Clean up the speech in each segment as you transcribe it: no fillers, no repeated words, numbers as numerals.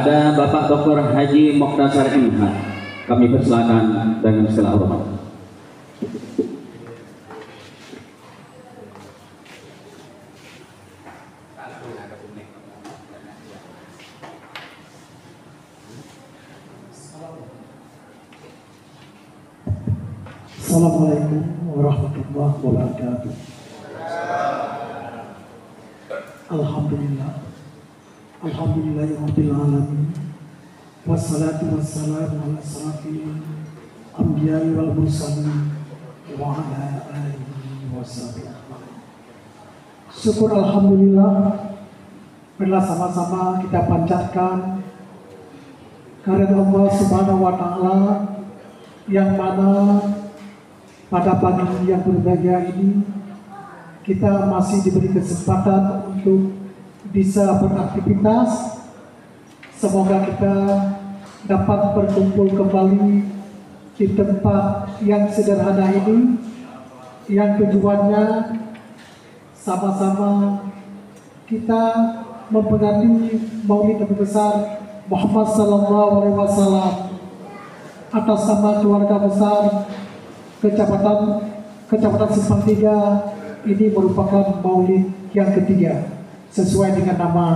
ada Bapak Dr. Haji Mokhtasar MH. Kami persilakan dengan segala hormat. Assalamualaikum warahmatullahi wabarakatuh. Alhamdulillah, alhamdulillahirabbil alamin. Wassalatu wassalamu ala asrafil anbiya'i wal mursalin wa ala alihi washabihi. Syukur alhamdulillah, marilah sama-sama kita panjatkan kehadirat Allah Subhanahu wa taala yang mana pada pagi yang berbahagia ini kita masih diberi kesempatan untuk bisa beraktivitas. Semoga kita dapat berkumpul kembali di tempat yang sederhana ini, yang tujuannya sama-sama kita memperingati Maulid Nabi besar Muhammad Sallallahu Alaihi Wasallam atas nama keluarga besar Kecamatan Simpang 3. Ini merupakan Maulid yang ketiga sesuai dengan nama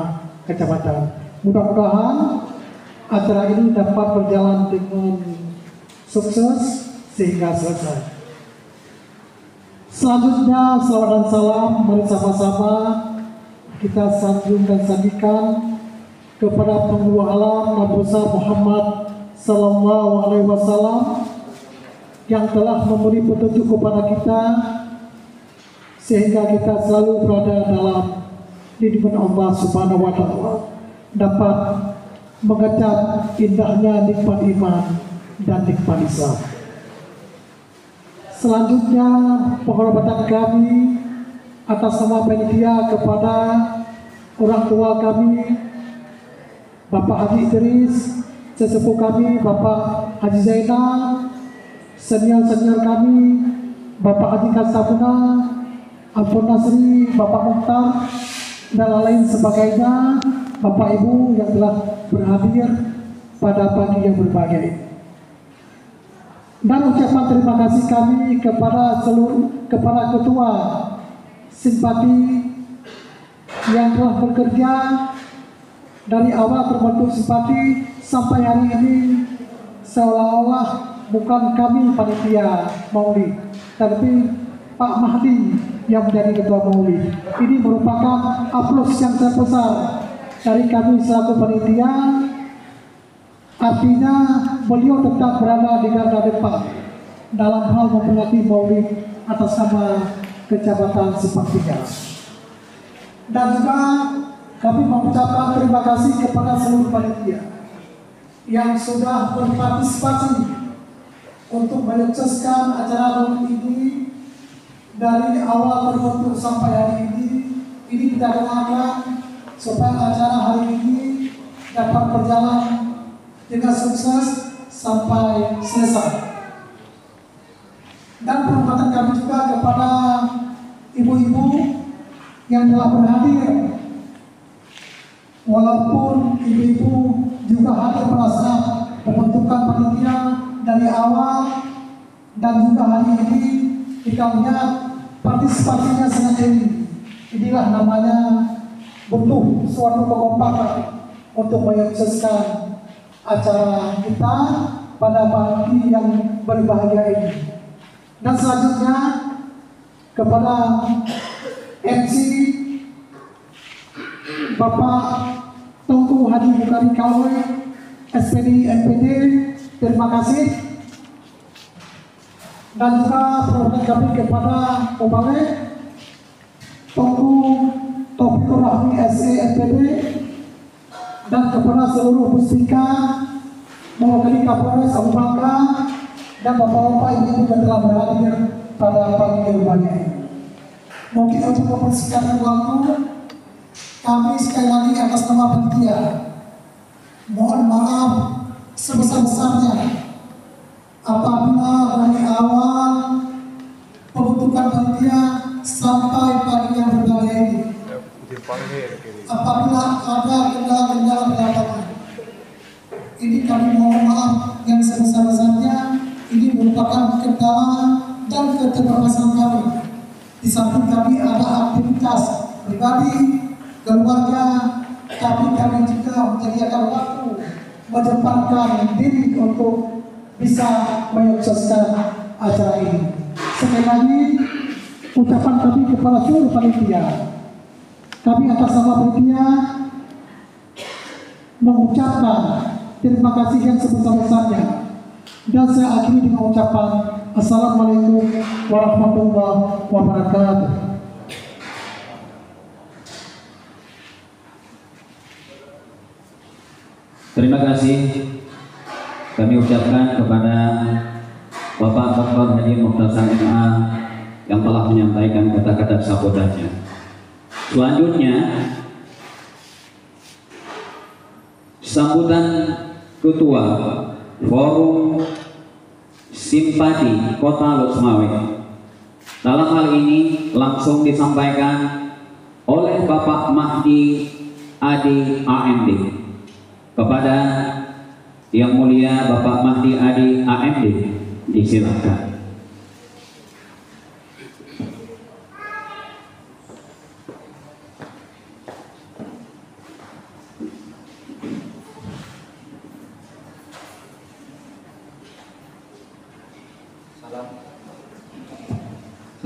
kecamatan. Mudah-mudahan acara ini dapat berjalan dengan sukses sehingga selesai. Selanjutnya salawat dan salam mari sama-sama kita sanjung dan sandikan kepada penghulu alam Nabi besar Muhammad Sallallahu Alaihi Wasallam yang telah memberi petunjuk kepada kita sehingga kita selalu berada dalam lindungan Allah Subhanahu wa taala, dapat mengecap indahnya nikmat iman dan nikmat Islam. Selanjutnya penghormatan kami atas nama panitia kepada orang tua kami Bapak Haji Idris, sesepuh kami Bapak Haji Zainal, senior-senior kami Bapak Haji Kasabuna, Ampun Nasri, Bapak Mukhtar, dan lain sebagainya, Bapak Ibu yang telah berhadir pada pagi yang berbahagia ini. Dan ucapan terima kasih kami kepada kepada ketua simpati yang telah bekerja dari awal terbentuk simpati sampai hari ini, seolah-olah bukan kami panitia Maulid, tapi Pak Mahdi yang menjadi ketua Maulid. Ini merupakan aplaus yang terbesar dari kami selaku panitia. Artinya beliau tetap berada di garda depan dalam hal memperingati Maulid atas nama Kecamatan Simpang 3. Dan juga kami mengucapkan terima kasih kepada seluruh panitia yang sudah berpartisipasi untuk menyukseskan acara Maulid ini dari awal terbentuk sampai hari ini. Ini kita doakan supaya acara hari ini dapat berjalan dengan sukses sampai selesai. Dan penghormatan kami juga kepada ibu-ibu yang telah berhadir, walaupun ibu-ibu juga hadir pada saat pembentukan panitia dari awal, dan juga hari ini kita lihat partisipasinya sangat tinggi. Inilah namanya butuh suatu kekompakan untuk menyukseskan acara kita pada pagi yang berbahagia ini. Dan selanjutnya kepada MC Bapak Tungku Hadi Bukhari Kawe, SPD NPD, terima kasih. Dan juga perwakilan kami kepada Pembalai Tungku Taufikur Rahmi SE NPD, dan kepada seluruh mustika mewakili Kapolres Abu Bakar dan bapak-bapak ibu yang telah berhadir pada pagi yang berbahagia ini. Mungkin untuk mempersingkat waktu, kami sekali lagi atas nama panitia mohon maaf sebesar-besarnya apabila dari awal pembentukan panitia sampai pagi yang berbahagia ini apabila ada kendala-kendala di lapangan, ini kami mohon maaf yang sebesar-besarnya. Ini merupakan kendala dan keterbatasan kami. Di samping kami ada aktivitas pribadi, keluarga, tapi kami juga menyediakan waktu, menempatkan diri untuk bisa menyukseskan acara ini. Sekali lagi, ucapan kami kepada seluruh panitia. Kami atas nama panitia mengucapkan terima kasih yang sebesar-besarnya. Dan saya akhiri dengan ucapan Assalamualaikum warahmatullahi wabarakatuh. Terima kasih kami ucapkan kepada Bapak Dr. Haji Mukhtasar MA yang telah menyampaikan kata-kata sambutannya. Selanjutnya, sambutan Ketua Forum Simpati Kota Losmawe. Dalam hal ini langsung disampaikan oleh Bapak Mahdi Adi AMD. Kepada Yang Mulia Bapak Mahdi Adi AMD, disilakan.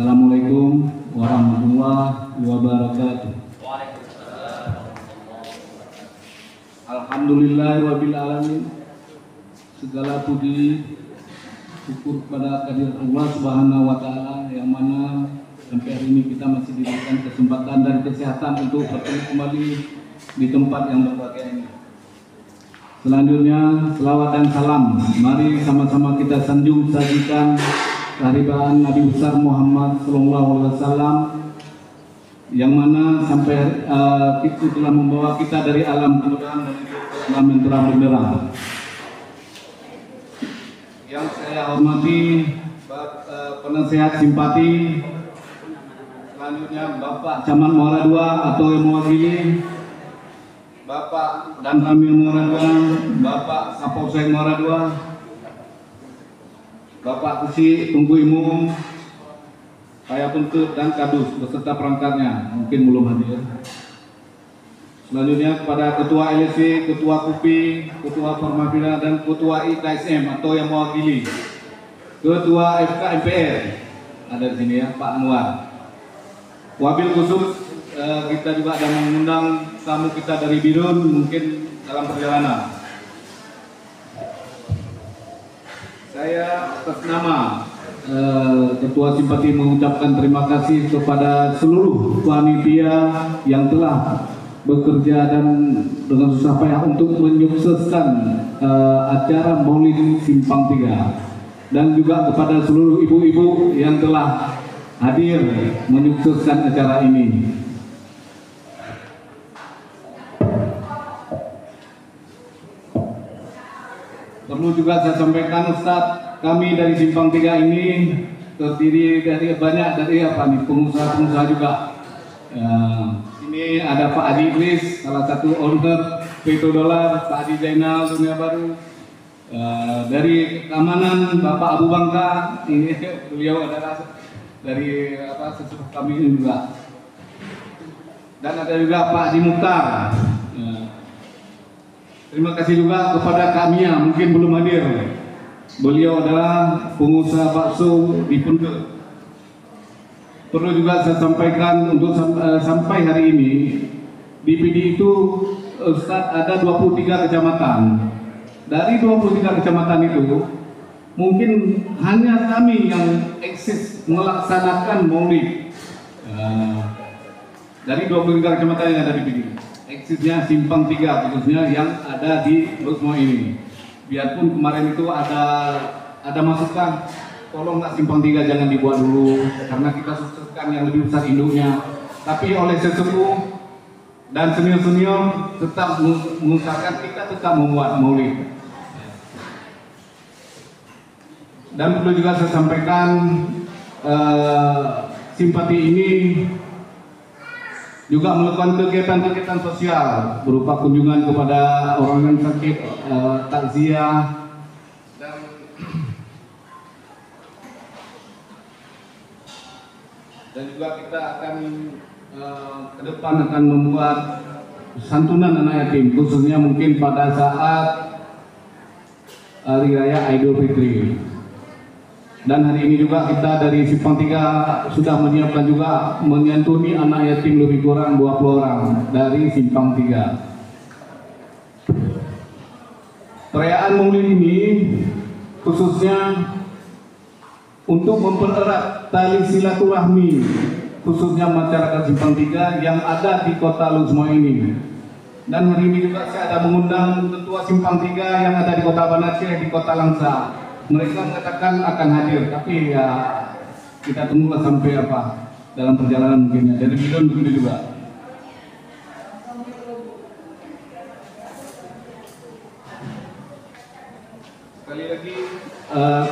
Assalamualaikum warahmatullahi wabarakatuh. Alhamdulillahirabbil alamin. Segala puji syukur kepada kehadirat Allah Subhanahu wa taala yang mana sampai hari ini kita masih diberikan kesempatan dan kesehatan untuk bertemu kembali di tempat yang berbahagia ini. Selanjutnya, selawat dan salam mari sama-sama kita sanjung sajikan kehadiran Nabi besar Muhammad sallallahu alaihi wasallam yang mana sampai itu telah membawa kita dari alam kemudahan menuju ke alam yang terang benderang. Yang saya hormati penasehat simpati, selanjutnya Bapak Camat Muara II atau yang mewakili, Bapak dan Ramil Muara II, Bapak Kapolsek Muara II, Bapak Kusi Tunggu Imum, Kaya Tuntut dan Kadus beserta perangkatnya mungkin belum hadir. Selanjutnya kepada Ketua LSC, Ketua KUPI, Ketua Formapida dan Ketua IKSM atau yang mewakili, Ketua FK MPR ada di sini ya Pak Anwar. Wabil khusus kita juga ada mengundang tamu kita dari Birun mungkin dalam perjalanan. Saya atas nama Ketua Simpati mengucapkan terima kasih kepada seluruh panitia yang telah bekerja dan dengan susah payah untuk menyukseskan acara Maulid Simpang 3 dan juga kepada seluruh ibu-ibu yang telah hadir menyukseskan acara ini. Perlu juga saya sampaikan Ustadz, kami dari Simpang 3 ini terdiri dari banyak dari pengusaha-pengusaha juga. Ini ada Pak Adi Idris, salah satu owner Petrodollar, Pak Adi Zainal Dunia Baru. Dari keamanan Bapak Abu Bangka, ini beliau adalah dari sesepuh kami ini juga. Dan ada juga Pak Adi Mukhtar. Terima kasih juga kepada Kamia, mungkin belum hadir. Beliau adalah pengusaha bakso di Punke. Perlu juga saya sampaikan untuk sampai hari ini di PD itu Ustadz ada 23 kecamatan. Dari 23 kecamatan itu mungkin hanya kami yang eksis melaksanakan Maulid. Dari 23 kecamatan yang ada di PD, eksisnya Simpang 3 khususnya yang ada di Losmawe ini. Biarpun kemarin itu ada masukan, tolonglah Simpang 3 jangan dibuat dulu karena kita sukseskan yang lebih besar induknya. Tapi oleh sesepuh dan senior-senior tetap mengusahakan kita tetap membuat Maulid. Dan perlu juga saya sampaikan simpati ini juga melakukan kegiatan-kegiatan sosial berupa kunjungan kepada orang yang sakit, takziah, dan juga kita akan ke depan akan membuat santunan anak yatim, khususnya mungkin pada saat Hari Raya Idul Fitri. Dan hari ini juga kita dari Simpang 3 sudah menyiapkan juga menyantuni anak yatim lebih kurang 20 orang dari Simpang 3. Perayaan Maulid ini khususnya untuk mempererat tali silaturahmi khususnya masyarakat Simpang 3 yang ada di Kota Lusmo ini. Dan hari ini juga saya ada mengundang ketua Simpang 3 yang ada di Kota Banda Aceh, di Kota Langsa. Mereka mengatakan akan hadir, tapi ya kita tunggulah sampai dalam perjalanan mungkin ya. Dari Bidon begitu juga. Sekali lagi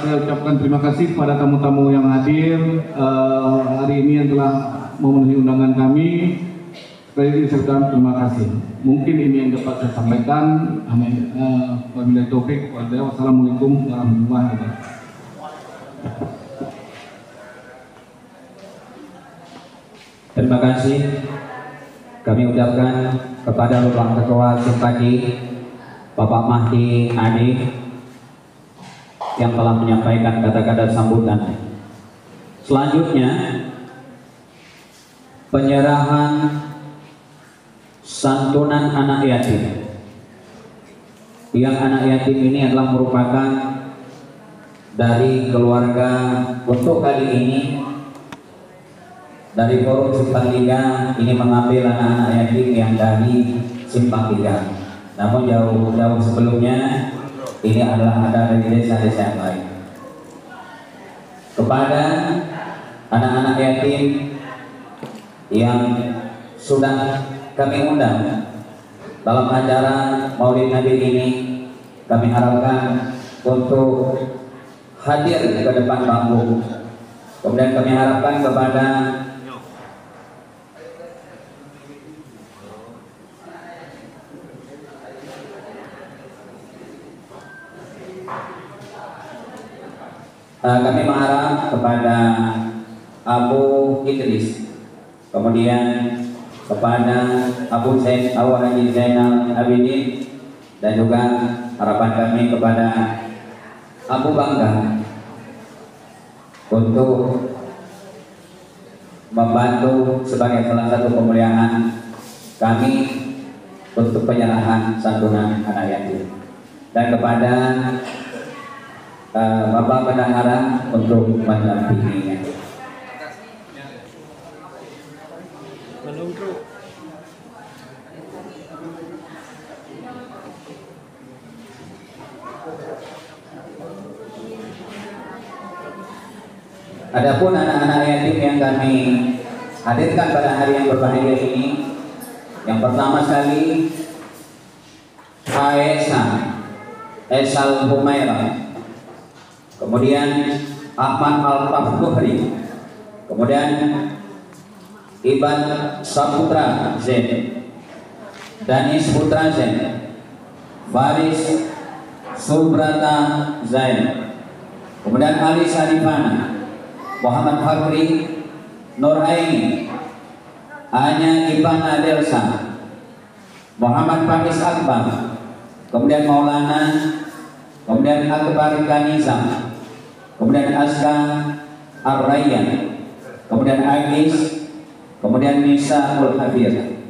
saya ucapkan terima kasih kepada tamu-tamu yang hadir hari ini yang telah memenuhi undangan kami. Sekali lagi saya ucapkan terima kasih. Mungkin ini yang dapat saya sampaikan. Amin. Wabillahi taufik. Wassalamualaikum warahmatullahi wabarakatuh. Terima kasih kami ucapkan kepada Bapak Ketua Simpati Bapak Mahdi Adi yang telah menyampaikan kata-kata sambutan. Selanjutnya penyerahan santunan anak yatim. Yang anak yatim ini adalah merupakan dari keluarga untuk kali ini dari Forum Simpang 3 ini mengambil anak-anak yatim yang dari Simpang 3. Namun jauh-jauh sebelumnya ini adalah ada dari desa-desa yang lain. Kepada anak-anak yatim yang sudah kami undang dalam acara Maulid Nabi ini, kami harapkan untuk hadir ke depan panggung. Kemudian kami harapkan kepada kami mengharap kepada Abu Idris, kemudian kepada Abu Haji Zainal Abidin, dan juga harapan kami kepada Abu Bangga untuk membantu sebagai salah satu kemuliaan kami untuk penyerahan santunan anak yatim, dan kepada Bapak Bendahara untuk mendampinginya. Adapun anak-anak yatim yang kami hadirkan pada hari yang berbahagia ini, yang pertama sekali Aisyah Esal Humaira, kemudian Ahmad Al-Fahri, kemudian Iban Saputra Zain, Danis Putra Zain, Faris Subrata Zain, kemudian Ali Sarifana, Muhammad Fakri, Nur Aini, Anya Ibana Delsa, Muhammad Faiz Akbar, kemudian Maulana, kemudian Akbar Kanizam, kemudian Aska Ar-Rayyan, kemudian Agis, kemudian Nisa Ul-Hafir.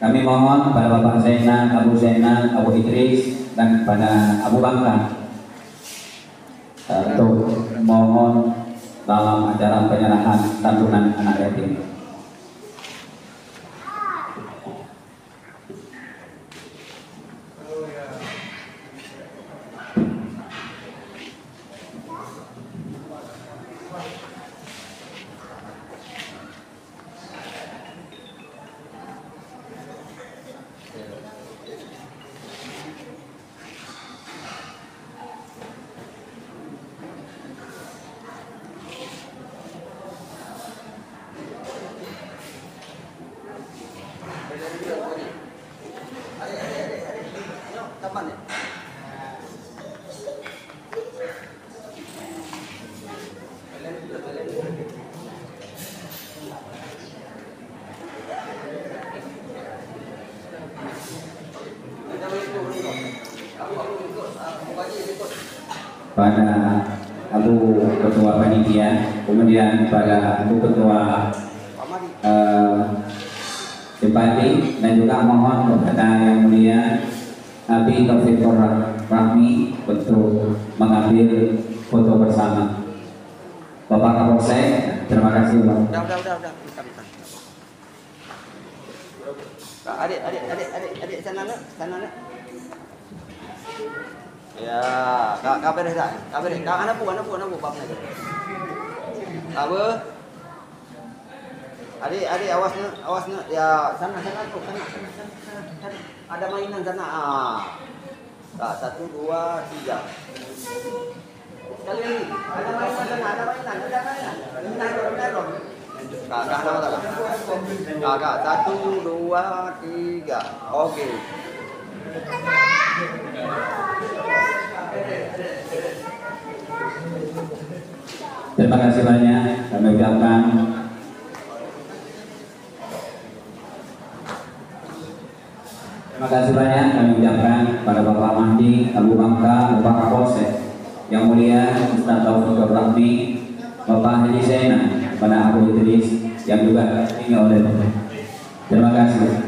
Kami mohon kepada Bapak Zainal, Abu Zainal, Abu Idris, dan kepada Abu Bangka untuk mohon dalam acara penyerahan santunan anak yatim. Kapan ya? Pada Abu Ketua Panitia, kemudian pada Abu Ketua Simpati, dan juga mohon kepada Yang Mulia Abi Taufikur Rahmi untuk mengambil foto bersama. Bapak Kapolsek, terima kasih Pak. Udah. Adik, sana nak. Ya, kak beres dah. Kak beres. Kak anak bu, bab nak. Apa? Adik, awas nak. Ya, sana tu, sana. Ada mainan sana. Kak, 1, 2, 3. Sekali lagi. Ada mainan sana, ada mainan. Benar. Kakak nama tak? Kakak 1, 2, 3. Okey. Terima kasih banyak kami ucapkan. Terima kasih banyak kami ucapkan pada Bapak Mahdi, Abu Bangka, Bapak Kapolsek, Yang Mulia Ustaz Taufikur Rahmi, Bapak Haji Zainal, pada Abu Idris yang juga ini oleh Bapak. Terima kasih.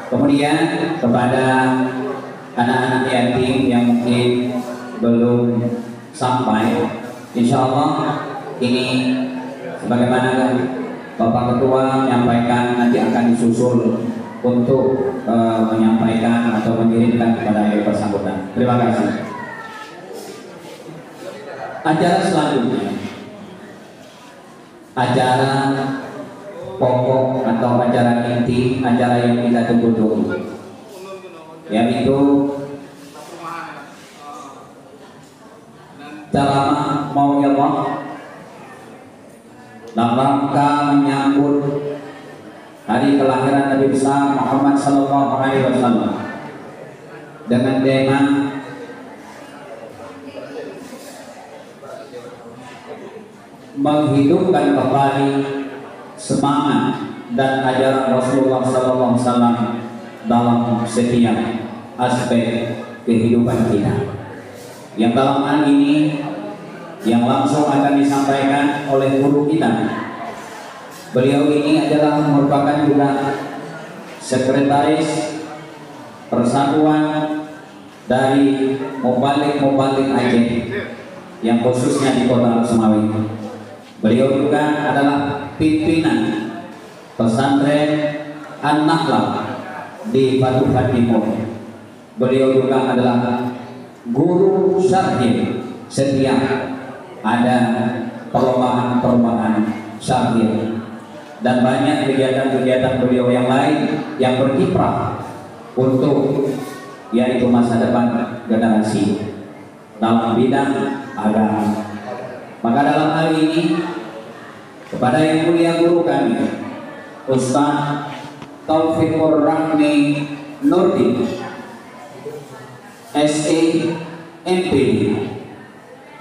Kemudian kepada anak-anak yatim yang mungkin belum sampai, insya Allah ini sebagaimana Bapak Ketua menyampaikan, nanti akan disusul untuk menyampaikan atau mengirimkan kepada yang bersangkutan. Terima kasih. Acara selanjutnya, acara pokok atau acara inti, acara yang kita tunggu-tunggu, yaitu ceramah Mau'izah dalam rangka menyambut hari kelahiran Nabi besar Muhammad Sallallahu Alaihi Wasallam dengan tema menghidupkan kembali semangat dan ajaran Rasulullah Sallallahu Alaihi Wasallam dalam setiap aspek kehidupan kita. Yang dalam hal ini yang langsung akan disampaikan oleh guru kita. Beliau ini adalah merupakan juga sekretaris persatuan dari Mubalik Aceh yang khususnya di Kota Semawi. Beliau juga adalah pimpinan pesantren An-Nahlah di Batuhan Timur. Beliau juga adalah guru syar'i setiap ada perlombaan syar'i, dan banyak kegiatan-kegiatan beliau yang lain yang berkiprah untuk yaitu masa depan generasi dalam bidang agama. Maka dalam hal ini kepada yang mulia guru kami Ustaz Taufikur Rahmi Nurdin SE MPD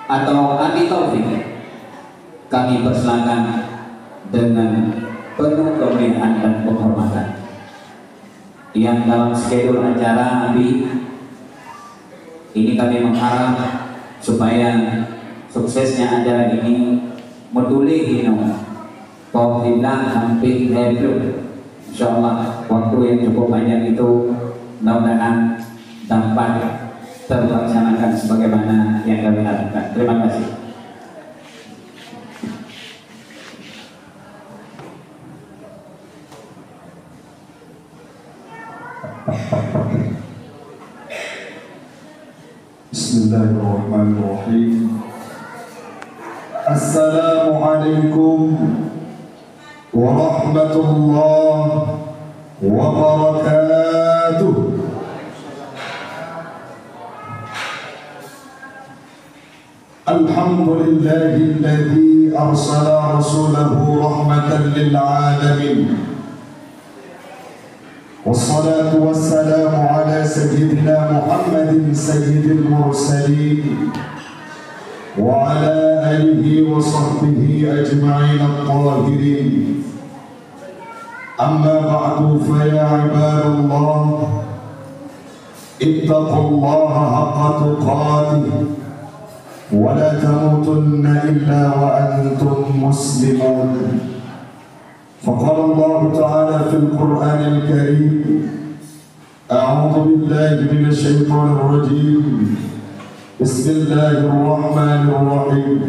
atau Abi Taufik, kami persilakan dengan penuh kemuliaan dan penghormatan. Yang dalam schedule acara Abi ini kami mengharap supaya suksesnya acara ini meduli hino Taufilah hampir hebrew. Insyaallah waktu yang cukup banyak itu mudah-mudahan dapat terlaksanakan sebagaimana yang kami harapkan. Terima kasih. Bismillahirrahmanirrahim. Assalamualaikum warahmatullahi wabarakatuh. Alhamdulillahilladzi arsala rasulahu rahmatan lil alamin والصلاة والسلام على سيدنا محمد سيد المرسلين وعلى آله وصحبه أجمعين الطاهرين. أما بعد فيا عباد الله اتقوا الله حق تقاته ولا تموتن إلا وأنتم مسلمون. فقال الله تعالى في القرآن الكريم: أعوذ بالله من الشيطان الرجيم، بسم الله الرحمن الرحيم،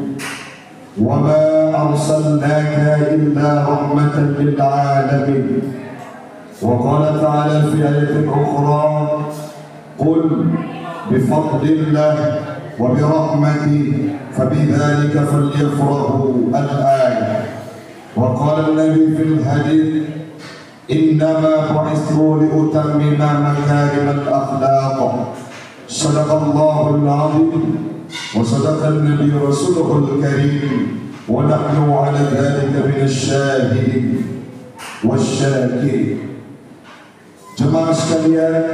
وما أرسلناك إلا رحمة للعالمين. وقال تعالى في آية أخرى: قل بفضل الله وبرحمته فبذلك فليفرحوا الآية. وقال النبي في الحديث: إنما بعثت لأتمم مكارم الأخلاق. صدق الله العظيم وصدق النبي رسوله الكريم ونحن على ذلك من الشاهدين والشاكرين. Jemaah sekalian,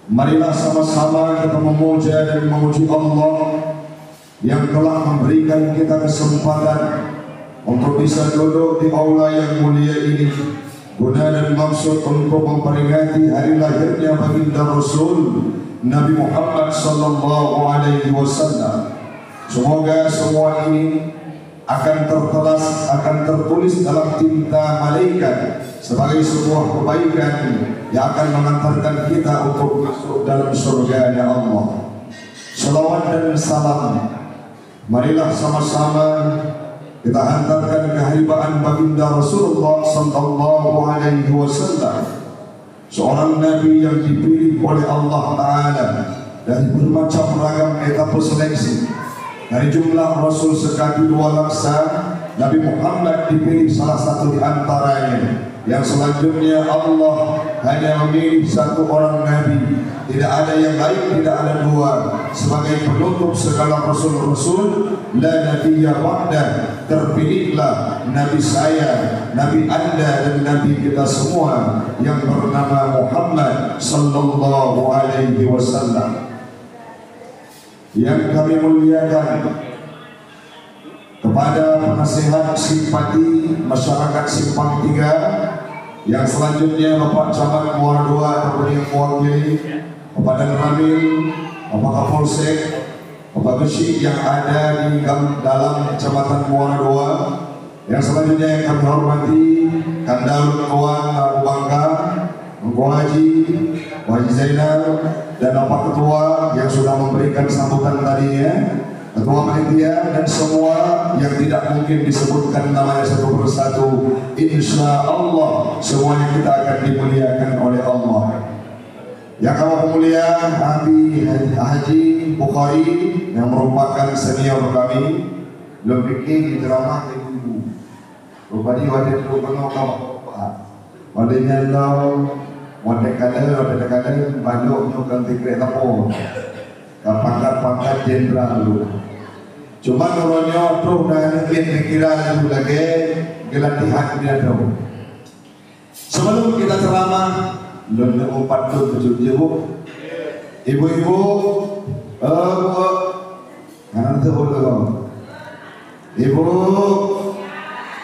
marilah sama-sama kita memuja dan memuji Allah yang telah memberikan kita kesempatan untuk bisa duduk di aula yang mulia ini, guna dan maksud untuk memperingati hari lahirnya baginda Rasul Nabi Muhammad sallallahu alaihi wasallam. Semoga semua ini akan tertulis dalam tinta malaikat sebagai sebuah kebaikan yang akan mengantarkan kita untuk masuk dalam surga-Nya Allah. Salawat dan salam marilah sama-sama kita hantarkan kehaibaan baginda Rasulullah sallallahu alaihi wasallam, seorang nabi yang dipilih oleh Allah Ta'ala dari bermacam ragam etapa seleksi. Dari jumlah rasul sekali 2 laksa, Nabi Muhammad dipilih salah satu di antaranya. Yang selanjutnya Allah hanya memilih satu orang nabi, tidak ada yang lain, tidak ada dua, sebagai penutup segala rasul-rasul. La nabiyya ba'da, terpilihlah nabi saya, nabi anda dan nabi kita semua yang bernama Muhammad sallallahu alaihi wasallam. Yang kami muliakan, kepada penasihat simpati masyarakat Simpang 3, yang selanjutnya Bapak Camat Muara II atau yang mewakili kepada Ramil, Bapak Kapolsek, Bapak Besi yang ada di dalam Kecamatan Muara II, yang selanjutnya yang kami hormati Kandal Tuan Abu Bangka, Engkau Haji Zainal, dan Bapak Ketua yang sudah memberikan sambutan tadinya, Ketua Panitia, dan semua yang tidak mungkin disebutkan namanya satu persatu. Insya Allah semuanya kita akan dimuliakan oleh Allah. Yang kami mulia Habib Haji Bukhari yang merupakan senior kami, belum bikin ceramah ibu-ibu. Rupanya wadah itu penuh kawan. Wadahnya lau, wadah kadang banduk nyukan tikret tapo. Pangkat-pangkat jenderal dulu. Cuma nurunnya tuh dan kira dulu lagi gelatihan dia tahu. Sebelum kita ceramah, belum 47 ibu-ibu, kanan itu boleh. Ibu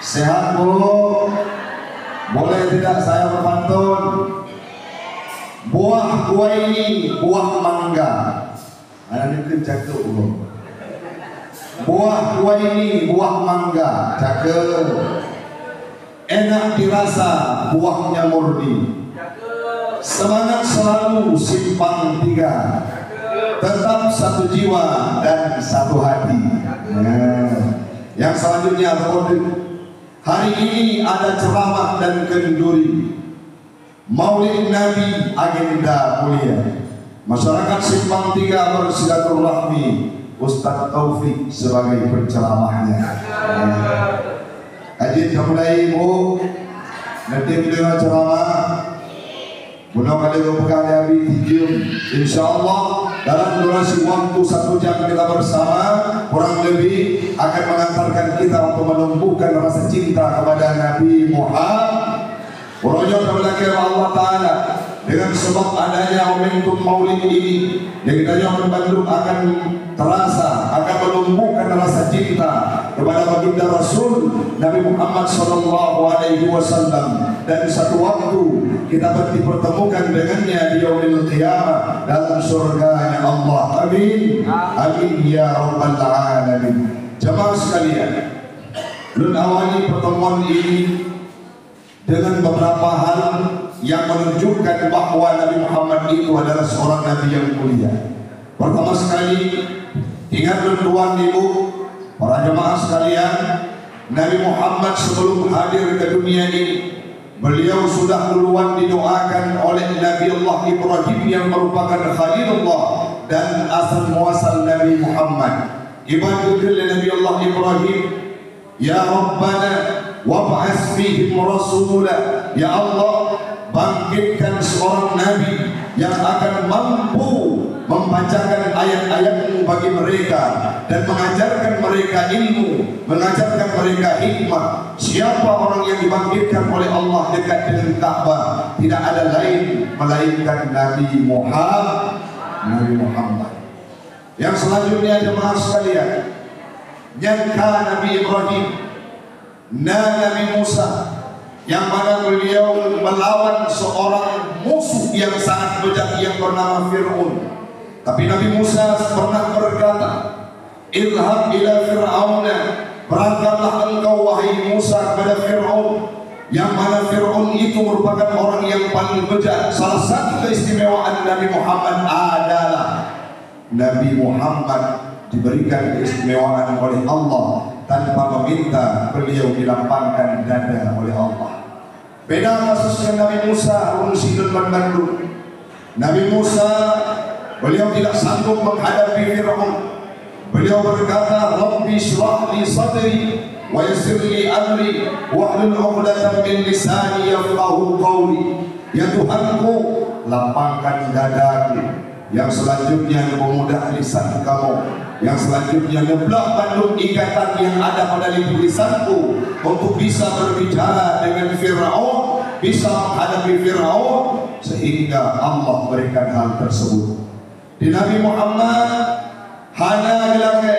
sehat bu, boleh tidak saya berpantun? Buah ini buah mangga. Anak ini cakap bu. Buah ini buah mangga, cakap. Enak dirasa, buahnya murni. Semangat selalu Simpang 3. Tetap satu jiwa dan satu hati. Yang selanjutnya, hari ini ada ceramah dan kenduri. Maulid Nabi agenda mulia. Masyarakat Simpang 3 bersilaturahmi, Ustaz Taufik sebagai penceramahnya. Haji mulai ibu, nanti beliau ceramah. Bulan kali berkali habis hijau. Insya Allah dalam durasi waktu 1 jam kita bersama, kurang lebih akan mengantarkan kita untuk menumbuhkan rasa cinta kepada Nabi Muhammad Urangnya terbelakang Allah Ta'ala dengan sebab adanya momentum maulid ini yang kita membantu akan terasa, akan menumbuhkan rasa cinta kepada baginda Rasul Nabi Muhammad SAW, dan satu waktu kita dipertemukan dengannya di yaumil qiyamah dalam surganya Allah. Amin. Amin ya rabbal alamin. Jemaah sekalian, ulun awali pertemuan ini dengan beberapa hal yang menunjukkan bahwa Nabi Muhammad itu adalah seorang Nabi yang mulia. Pertama sekali, ingat tuan ibu, para jemaah sekalian, Nabi Muhammad sebelum hadir ke dunia ini, beliau sudah duluan didoakan oleh Nabi Allah Ibrahim yang merupakan Khalilullah dan asal muasal Nabi Muhammad. Ibadah Nabi Allah Ibrahim, ya Rabbana wab'ats fihim rasula, ya Allah bangkitkan seorang nabi yang akan mampu membacakan ayat-ayat-Mu bagi mereka dan mengajarkan mereka ilmu, mengajarkan mereka hikmah. Siapa orang yang dibangkitkan oleh Allah dekat dengan Ka'bah? Tidak ada lain melainkan Nabi Muhammad. Yang selanjutnya jemaah sekalian, nyangka Nabi Ibrahim, Nabi Musa, yang mana beliau melawan seorang musuh yang sangat bejat yang bernama Fir'aun. Tapi Nabi Musa pernah berkata, "Idhab ila Fir'auna," berangkatlah engkau wahai Musa kepada Fir'aun, yang mana Fir'aun itu merupakan orang yang paling bejat. Salah satu keistimewaan Nabi Muhammad adalah Nabi Muhammad diberikan keistimewaan oleh Allah tanpa meminta, beliau dilapangkan dada oleh Allah. Beda kasusnya Nabi Musa Al-Sidun Bandung. Nabi Musa, beliau tidak sanggup menghadapi Fir'aun. Beliau berkata, "Rabbi shrah li sadri wa yassir li amri wahlul 'uqdatam min lisani yafqahu qawli." Ya Tuhanku, lapangkan dadaku. Yang selanjutnya memudah lisan kamu. Yang selanjutnya nyebelah bandung ikatan yang ada pada lisanku untuk bisa berbicara dengan Fir'aun, bisa menghadapi Fir'aun, sehingga Allah berikan hal tersebut. Di Nabi Muhammad hana gelake,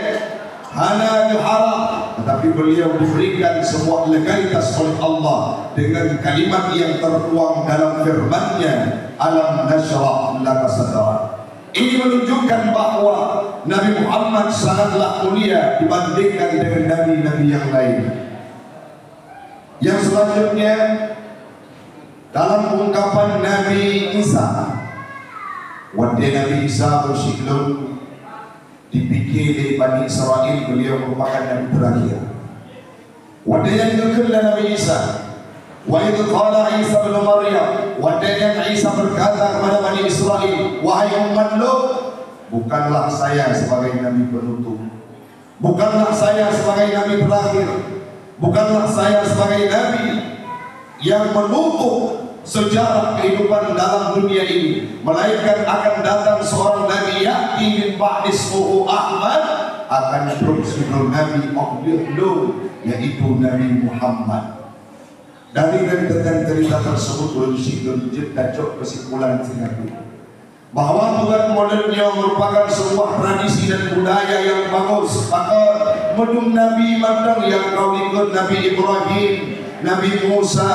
hana gelharap, tetapi beliau diberikan sebuah legalitas oleh Allah dengan kalimat yang tertuang dalam firman-Nya, "Alam nashrah laka sadrak." Ini menunjukkan bahwa Nabi Muhammad sangatlah mulia dibandingkan dengan nabi-nabi yang lain. Yang selanjutnya dalam ungkapan Nabi Isa, wadai Nabi Isa bersiklum dipikir oleh Bani Israel, beliau merupakan nabi terakhir. Wadai yang kedua Nabi Isa, wa idh qala Isa bin Maryam, wadai Isa berkata kepada Bani Israel, wahai umat Lut, bukanlah saya sebagai nabi penutup, bukanlah saya sebagai nabi terakhir, bukanlah saya sebagai nabi yang menutup sejarah kehidupan dalam dunia ini, melainkan akan datang seorang nabi ya'ti min ba'di ismuhu Ahmad, akan bersusul nabi Abdullah, yaitu Nabi Muhammad. Dari rentetan cerita tersebut berjudul Dacok kesimpulan singkat bahwa bukan modernnya merupakan sebuah tradisi dan budaya yang bagus. Maka medung Nabi mandang yang kau ikut Nabi Ibrahim, Nabi Musa,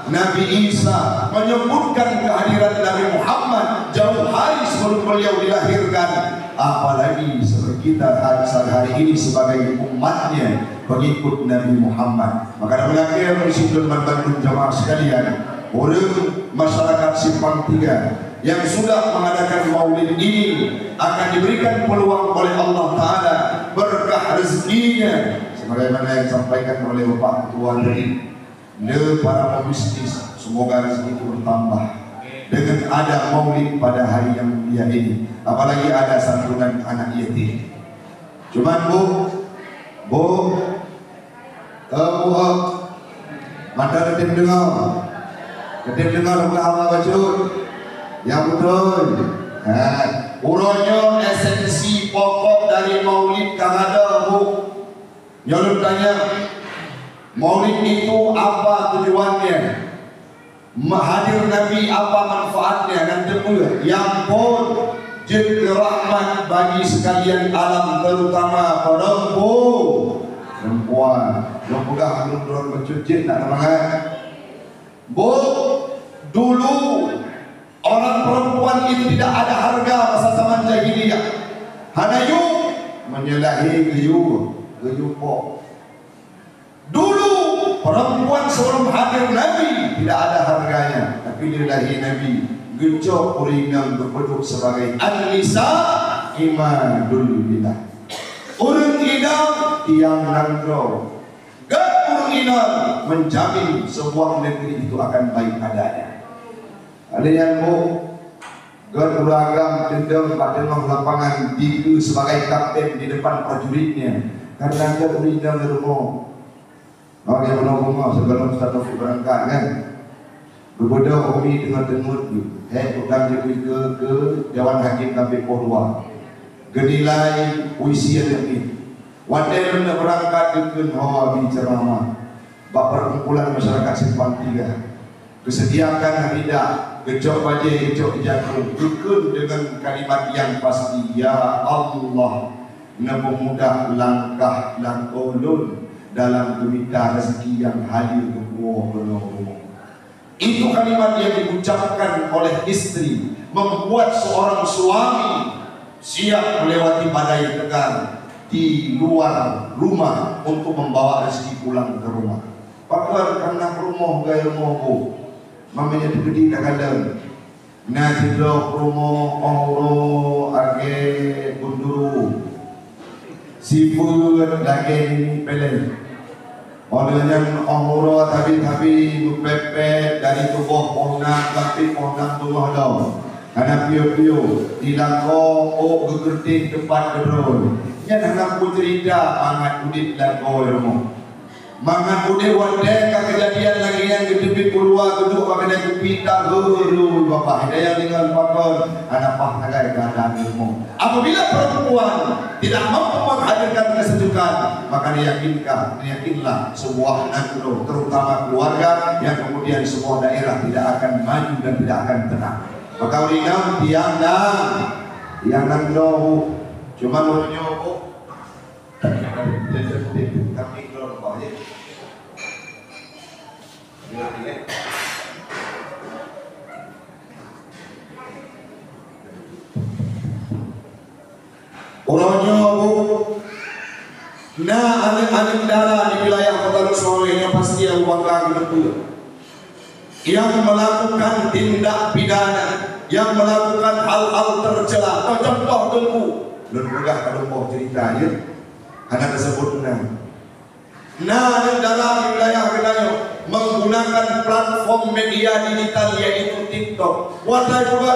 Nabi Isa menyebutkan kehadiran Nabi Muhammad jauh hari sebelum beliau dilahirkan. Apalagi seperti kita hari ini sebagai umatnya, pengikut Nabi Muhammad. Maka dalam prinsip membantu jamaah sekalian, orang masyarakat Simpang 3 yang sudah mengadakan maulid ini akan diberikan peluang oleh Allah Ta'ala berkah rezekinya, sebagaimana yang disampaikan oleh Bapak Ketua tadi. Para pebisnis, semoga rezeki itu bertambah dengan ada maulid pada hari yang mulia ini, apalagi ada santunan anak yatim. Cuman Bu, mata ketim dengar apa bacot yang betul. Uronya esensi pokok dari maulid kang ada Bu. Nyolong tanya, maulid itu apa tujuannya? hadir Nabi apa manfaatnya dan temui yang pun jadi rahmat bagi sekalian alam, terutama perempuan yang pegang belum bercuci nak temangan. Bu, dulu orang perempuan itu tidak ada harga masa zaman jahiliyah. Hanayu menyalahi geyupo. Dulu perempuan sebelum hadir Nabi tidak ada harganya, tapi dilahi Nabi gecok uringan berpeduk sebagai an-nisa imadul bidah. Urang idam tiang nangro. Gak urang idam menjamin sebuah negeri itu akan baik adanya. Kalian mau gak uragam dendam pada lapangan diku sebagai kapten di depan prajuritnya karena gak uringan berumur. Kalau yang menunggu sebelum Ustaz Taufik berangkat kan, berbeda Umi dengan temut utang jadi ke Dewan Hakim KPK 2 genilai puisi yang ini wadah nak berangkat dengan hawa bicara bak perkumpulan masyarakat Simpang 3 kesediakan tidak gecok bajai gecok jatuh dukun dengan kalimat yang pasti, ya Allah namudah langkah dan ulun dalam gurita rezeki yang hadir ke rumah. Itu kalimat yang diucapkan oleh istri membuat seorang suami siap melewati badai tegar di luar rumah untuk membawa rezeki pulang ke rumah. Pakar karena rumah gaya rumahku mamanya digedi tak ada nasi dok rumah Allah age bunduru siput lagi pele. Orangnya orang tapi mepepet dari tubuh pohon tapi pohon tubuh dong. Karena pio dilangkau gegerting tempat gedron. Yang nak cerita mangat udit dan orang. Mangat udit wadah kejadian lagi yang gedebit keluar geduk pakai kupita guru bapak hidayah dengan pakon anak pah nagai keadaan ilmu. Apabila perempuan tidak mampu menghadirkan kesejukan, maka yakinlah sebuah negeri terutama keluarga yang kemudian sebuah daerah tidak akan maju dan tidak akan tenang. Maka urinam tiang nang doh cuma menyobo tapi kalau bahaya orangnya anak darah di wilayah Kota Solo yang pasti Abu Bakar Gedebul yang melakukan tindak pidana, yang melakukan hal-hal tercela. Contoh dulu, lembaga kalau mau ceritanya, anak tersebut dalam wilayah Kedayo menggunakan platform media digital yaitu TikTok. Wadah juga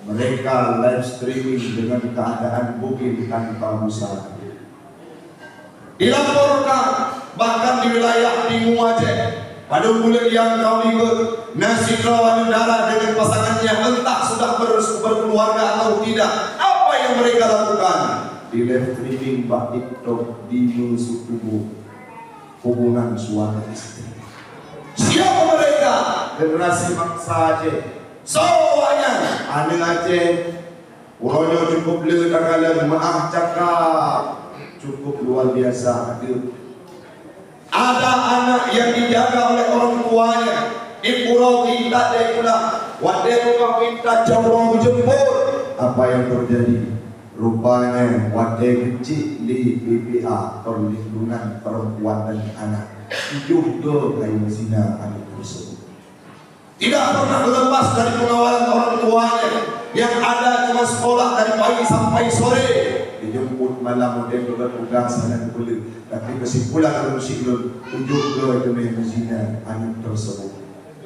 mereka live streaming dengan keadaan bukit tanpa busana. Dilaporkan bahkan di wilayah Timur Aceh pada bulan yang kau ikut nasi lawan darah dengan pasangannya entah sudah berkeluarga atau tidak. Apa yang mereka lakukan? Di live streaming TikTok di tubuh hubungan suami istri. Siapa mereka? Generasi bangsa Aceh. Semuanya ane Aceh. Orangnya cukup letakkan maaf cakap cukup luar biasa hadir. Ada anak yang dijaga oleh orang tuanya di pulau minta dia pulang, wadah rumah minta jauh jemput. Apa yang terjadi? Rupanya wadah kecil di PPA Perlindungan Perempuan dan Anak juga kayu zina anak tersebut. Tidak pernah lepas dari pengawalan orang tuanya yang ada cuma sekolah dari pagi sampai sore. Dijemput malam model bertugas sana kembali. Tapi kesimpulan kemusiklun ujung ke demi zina anak tersebut.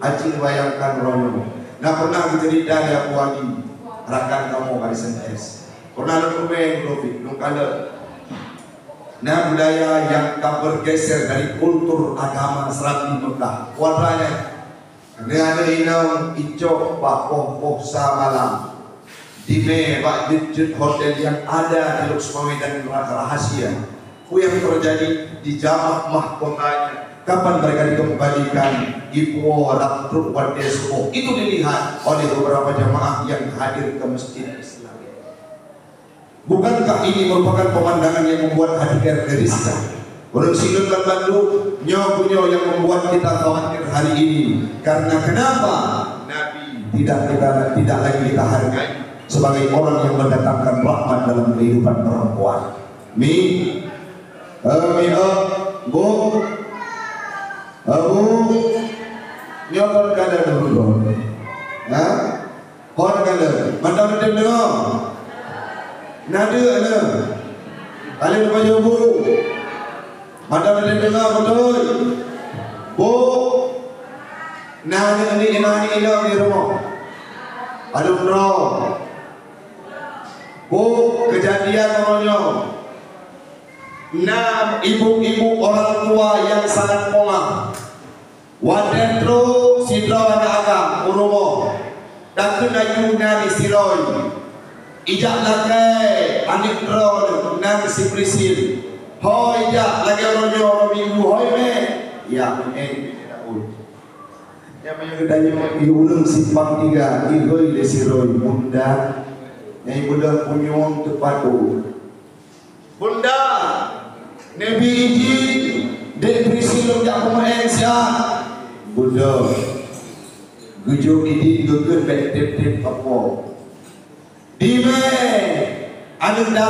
Acing bayangkan rono. Nah pernah cerita ya puagi rakan kamu kali sentes. Pernah lumayan Taufik, nungkala. Nah budaya yang tak bergeser dari kultur agama Serat di Mekah. Warnanya ada inang icok pakoh malam. Di jut hotel yang ada di Luxmawi dan rahasia. Yang terjadi di jamak mahkotanya Kapan mereka dikembalikan? Ibu orang truk Wadesko. Itu dilihat oleh beberapa jamaah yang hadir ke masjid Islam. Bukankah ini merupakan pemandangan yang membuat hati kita gelisah? Orang Sinun dan Bandung nyokunyo yang membuat kita khawatir hari ini. Karena kenapa? Nabi tidak lagi kita hargai sebagai orang yang mendatangkan rahmat dalam kehidupan perempuan. Bu, nyokot kada dulu. Kon kada. Mantap dengar. Nada ada. Kalian baca bu. Mantap dengar betul. Bu, nada ini di rumah. Aduh bro. Bu, kejadian orangnya. 6 ibu-ibu orang tua yang sangat pongah. Wadentro sidro agak urumo. Dan kenayu nari siroi. Ijak lagi anik dro nari si prisil. Hoi ijak lagi orangnya minggu hoi me. Ya tidak ul. Yang menyebutnya iulung simpang 3 ihoi le siroi bunda. Yang bunda punyong tepatu. Bunda, Nabi izin dek prisilong jak pemain siap. Bunda, gujung ini gugur tip apa? Dime, anda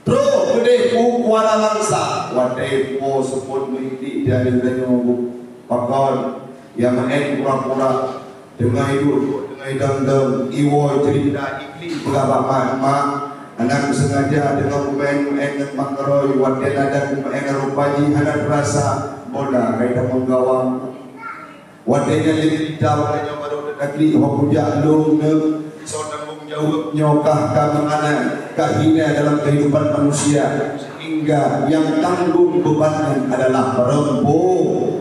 terus gede kuala langsa. Wadai po support mesti dari danau pakal yang main pura-pura dengan hidup dengan dendam iwo cerita iklim pengalaman mak. Anak sengaja dengan pemain makaroi wadai ada pemain rupaji anak rasa bola kaitan menggawang wadainya lebih tahu hanya baru negeri hokujak long so tanggung jawab nyokah kamana kahina dalam kehidupan manusia sehingga yang tanggung bebannya adalah perempuan.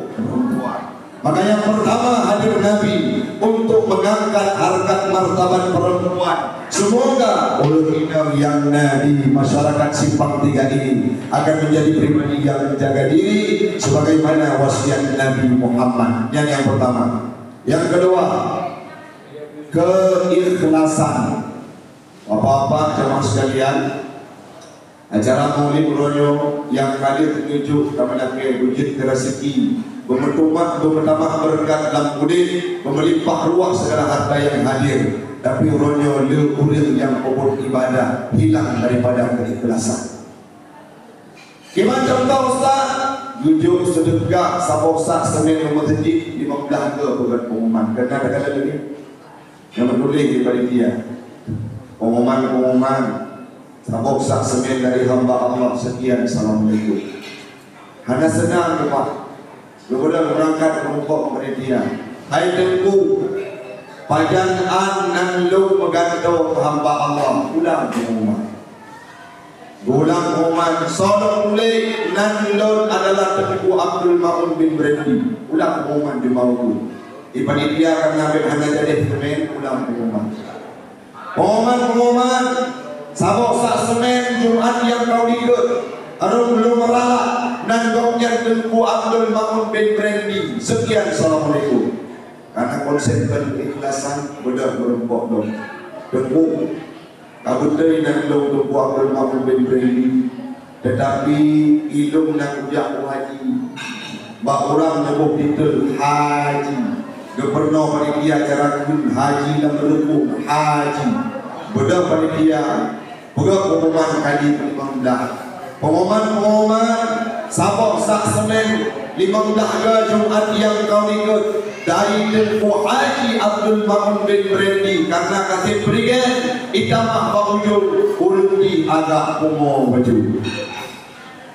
Maka yang pertama hadir Nabi untuk mengangkat harkat martabat perempuan. Semoga ulama yang di masyarakat Simpang 3 ini akan menjadi pribadi yang menjaga diri sebagaimana wasiat Nabi Muhammad. Yang pertama. Yang kedua, keikhlasan. Bapak-bapak jemaah sekalian, acara Maulid Ronyo yang kali menuju kepada wujud rezeki, bertambah berkat dalam Maulid, melimpah ruah segala harta yang hadir. Tapi Ronyo leuring yang kubur ibadah hilang daripada keikhlasan. Gimana contoh Ustaz? Jujur sedekah sabosa semen masjid 15 ke bukan pengumuman. Kena ada lagi yang menulis di panitia. Pengumuman sabosa semen dari hamba Allah sekian. Assalamualaikum. Hanya senang ke Pak. Kemudian berangkat kelompok panitia. Hai tengku. Pajangan nan lu peganto hamba Allah ulang pengumuman. Ulang pengumuman sodok mulai nan lu adalah Tengku Abdul Ma'un bin Brandi. Ulang pengumuman di Maluku. Di panitia akan ngambil hanya jadi semen ulang pengumuman. Pengumuman sabok sak semen Jumat yang kau ikut. Arum belum meralak nan goknya Tengku Abdul Ma'un bin Brandi. Sekian, assalamualaikum. Karena konsep keikhlasan benar berempok dong. Tengku kabutai dan dong Tengku Abdul Ma'un bin Brandi. Tetapi ilmu nak ujak haji. Bak orang nyebut titel haji. Gubernur panitia cara haji dan berlebuk haji. Benar panitia. Benar pengumuman kali 15. Pengumuman sabok sak semen 15 Jumat yang kau ikut dari Tengku Haji Abdul Ma'un bin Brandi karena kasih berikan itamah bawujud ulti agak umum baju.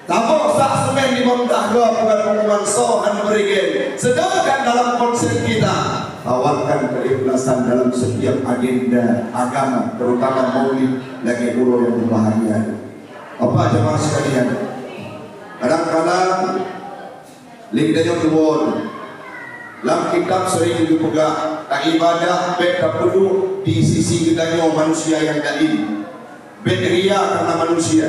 Tabok sak semen 15 bukan pengumuman sohan berikan. Sedangkan dalam konsep kita tawarkan keikhlasan dalam setiap agenda agama terutama maulid lagi guru yang berbahagia. Apa jemaah sekalian? Kadang-kadang linknya keluar dalam kitab sering dipegang tak ibadah baik tak perlu di sisi kitanya manusia yang daim baik ria karena manusia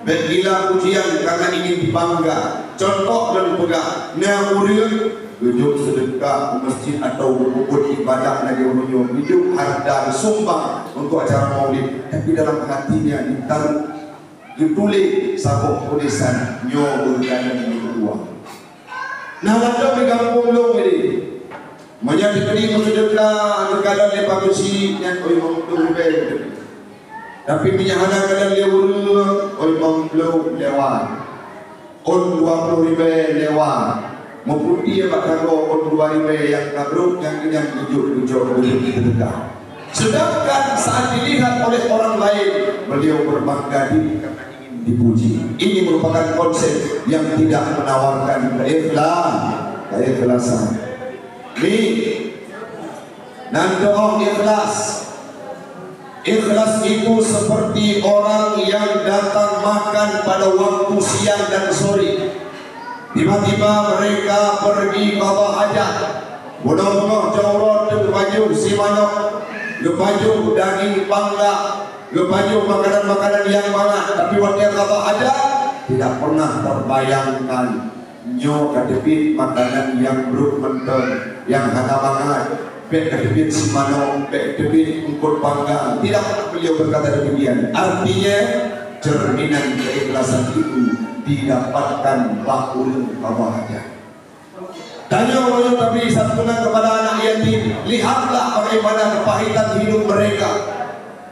baik gila pujian karena ingin dibangga contoh dan pegang na urang tujuh sedekah ke masjid atau berkumpul ibadah lagi menyuruh hidup harta sumbang untuk acara maulid, tapi dalam hatinya ditaruh ditulis sabuk tulisan nyo berkadang di kedua. Nah, ada di kampung long ini menjadi kini sedekah terkadang lepas besi yang oi mampu lebih, tapi minyak hana kadang dia urang oi mampu lewat on 20.000 lewat maupun dia bakal on 2.000 yang kabruk yang tujuh sedekah. Sedangkan saat dilihat oleh orang lain beliau berbangga diri karena ingin dipuji. Ini merupakan konsep yang tidak menawarkan keikhlasan. Ini nanti ikhlas. Ikhlas itu seperti orang yang datang makan pada waktu siang dan sore. Tiba-tiba mereka pergi bawa hajat. Bodoh-bodoh jauh ke baju si manok, ke baju daging panggang, ke baju makanan-makanan yang banyak. Tapi waktu bawa hajat tidak pernah terbayangkan nyo kadepit makanan yang belum mentah, yang hana banget. Baik kedebit si manok, baik kedebit ungkut panggang. Tidak pernah beliau berkata demikian. Artinya cerminan keikhlasan itu didapatkan bakul bawah aja. Tanya orang tapi santunan kepada anak yatim, lihatlah bagaimana kepahitan hidup mereka.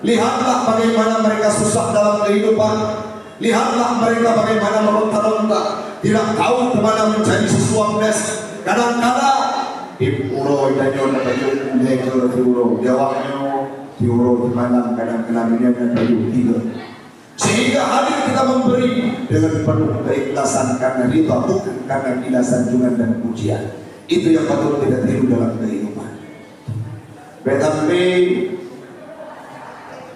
Lihatlah bagaimana mereka susah dalam kehidupan. Lihatlah mereka bagaimana meronta-ronta, tidak tahu kemana mencari sesuatu nasi. Kadang-kadang Uro danyo na tayo negro uro jawabnya uro di mana kadang-kadang dia ada tiga. Sehingga hadir kita memberi dengan penuh keikhlasan karena riba, bukan karena gila sanjungan dan pujian. Itu yang patut kita tiru dalam kehidupan. Tetapi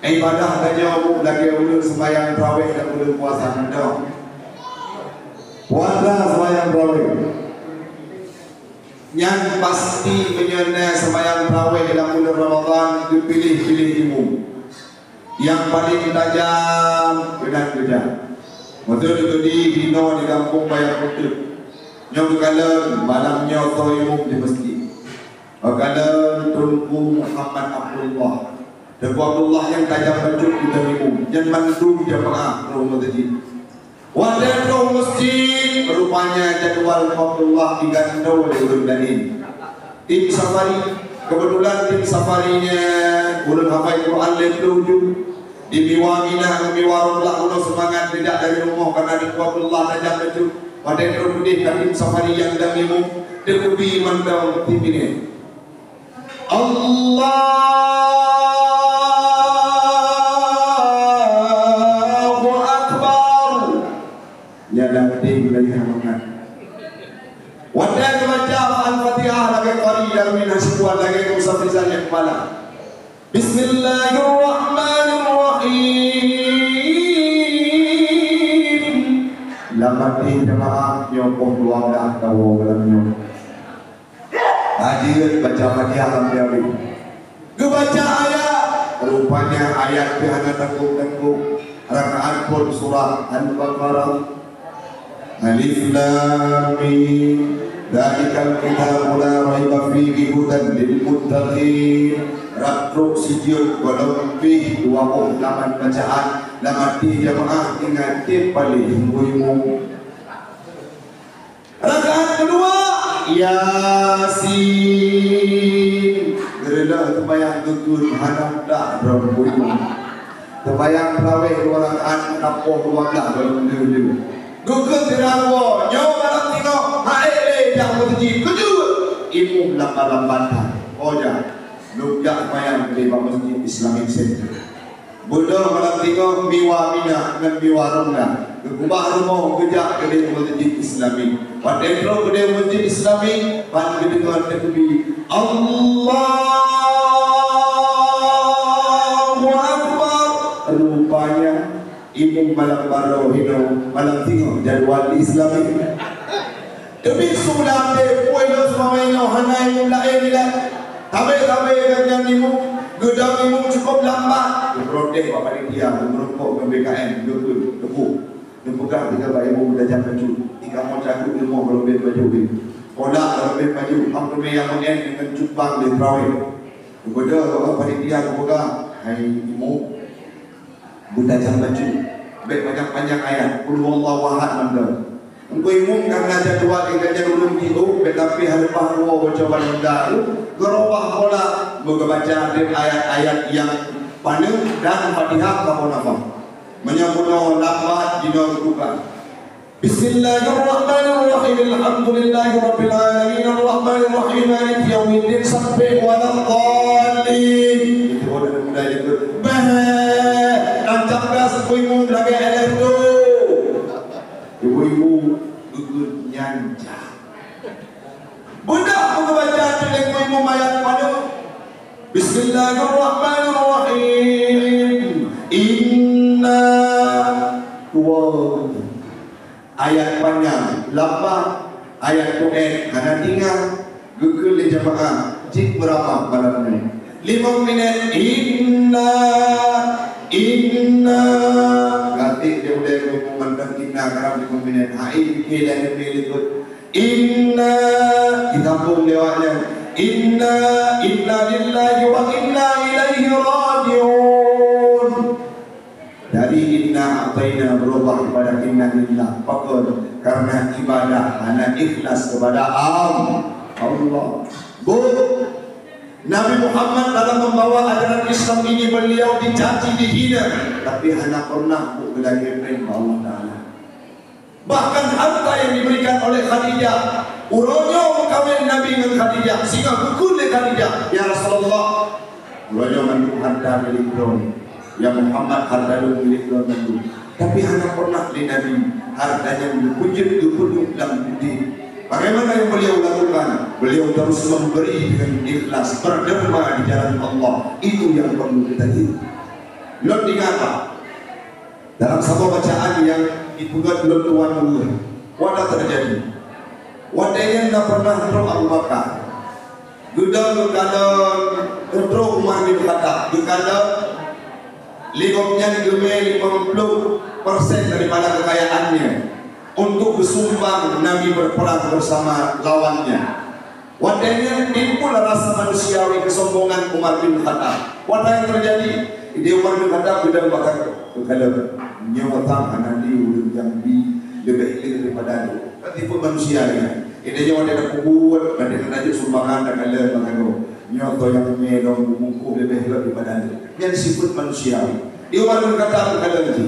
ibadah danyo lagi ulun sembahyang tarawih dan ulun puasa danyo. Puasa sembahyang tarawih yang pasti menyerna sembahyang tarawih dalam bulan Ramadan dipilih-pilih ilmu yang paling tajam dan kejam. Betul itu di Hino di kampung Bayar Putih. Nyong kalen malamnya atau ilmu di masjid. Kalen Tunku Muhammad Abdullah. Tunku Abdullah yang tajam bajuk di ilmu. Yang mandum jamaah rumah masjid. Wadah roh masjid rupanya jadwal Abdullah digantau oleh ulun danin. Tim safari, kebetulan tim safarinya ulun hafal Quran lebih di Miwamina, Miwarun lah ulun semangat tidak dari rumah karena di Abdullah tajam baju. Wadah roh putih tim safari yang damimu dekubi mandau tim ini. Allahu Akbar. Nyadang tim dari hamangan. Wadah baca Al-Fatihah lagi qariyan min hasbuan lagi musafizan yang kepala. Bismillahirrahmanirrahim. Lamati jemaah nyopoh luang dah tahu dalam nyom. Hadir baca Fatihah lampiawi. Kebaca ayat. Rupanya ayat yang tanggung-tanggung. Rakaat pun surah Al-Baqarah. Alif Lam Mim Dzalikal kitabu la raiba fihi hudan lil muttaqin. Rakruk sijil golong fi 28 bacaan lamati jamaah ingat paling ilmu. Rakaat kedua Yasin. Gerela sembahyang tutur hadap dak berbuih. Sembahyang tarawih 2 rakaat tapoh 2 dak berbuih. Gugur tirawo, nyawa malam tino, haele yang berji, kedua, ilmu lambat-lambatan, oja, lukdak mayang di Masjid Islamic Center. Bodoh malam tino, miwa mina dengan miwa rumah, kegubah rumah kejak ke Masjid Islamic. Padahal ke Masjid Islamic, pan kedengar tekbir, Allahu Akbar, rupanya. Ibu malam baru hidup malam tengok jadwal Islami. Demi sulam de puelo semua hanai mulai bila. Tabe dengan ibu gedang ibu cukup lambat. Berproteh bapak dia merokok ke BKM debu. Dia pegang 3 ibu belajar baju. 3 mau cakup ilmu berlebih baju. Kolak berlebih baju. Hampir yang mengen dengan cupang di terawih. Kepada panitia kepegang. Hai ibu, belajar baju. Baik panjang-panjang ayat. Qul huwallahu ahad manda. Engkau imum karena jadwal tinggalnya belum diuk, tetapi hadapah Allah baca benda itu gerobah bola membaca ayat-ayat yang panjang dan Fatihah kamu nafas. Menyambut nafas di dalam buka. Bismillahirrahmanirrahim. Alhamdulillahirabbil alamin arrahmanirrahim maliki yaumiddin sampai waladhdallin. Itu ada mulai itu. Rancang gas imum lagi ada itu. Ibu-ibu gugur nyanja. Budak membaca dengan ibu mayat pada Bismillahirrahmanirrahim. Inna wa ayat panjang, lama ayat poet karena tinggal gugur di jamaah. Cik berapa pada menit? 5 minit. Inna Gati dia boleh memandang inna kerana 5 minit. Hai dan ikut inna ditampung lewatnya. Inna lillahi wa inna ilaihi raji'un. Dari inna ataina berubah kepada inna lillah. Fakir karena ibadah hanya ikhlas kepada Allah. Nabi Muhammad dalam membawa ajaran Islam ini beliau dicaci, dihina, tapi hanya pernah bergelaran Allah Ta'ala. Bahkan harta yang diberikan oleh Khadijah, uronyo kawin Nabi dengan Khadijah, sehingga pukul oleh Khadijah, ya Rasulullah, uronyo mendung harta milik Ibrahim, ya Muhammad harta milik Ibrahim, tapi hanya pernah di Nabi hartanya dipujut dalam budi. Bagaimana yang beliau lakukan? Beliau terus memberi dengan ikhlas, berderma di jalan Allah. Itu yang perlu kita lihat. Belum diapa? Dalam satu bacaan yang dibuat belum tuan dulu. Wadah terjadi. Wadahnya tidak pernah terus Abu Bakar. Gudang terus Umar bin Khattab. Gudang lingkupnya digemel 50% daripada kekayaannya untuk bersumbang Nabi berperang bersama lawannya. Wadahnya timbul rasa manusiawi kesombongan Umar bin Khattab. Wadah yang terjadi, dia Umar bin Khattab sudah bakar kalau nyawa tangan di ulun yang lebih daripada itu. Tapi pun manusia ya. Ini nyawa dia kubuat, ada kerja sumbangan dan kalau bakar nyawa yang melong mungku lebih daripada itu. Yang disebut manusiawi. Dia Umar bin Khattab kalau itu.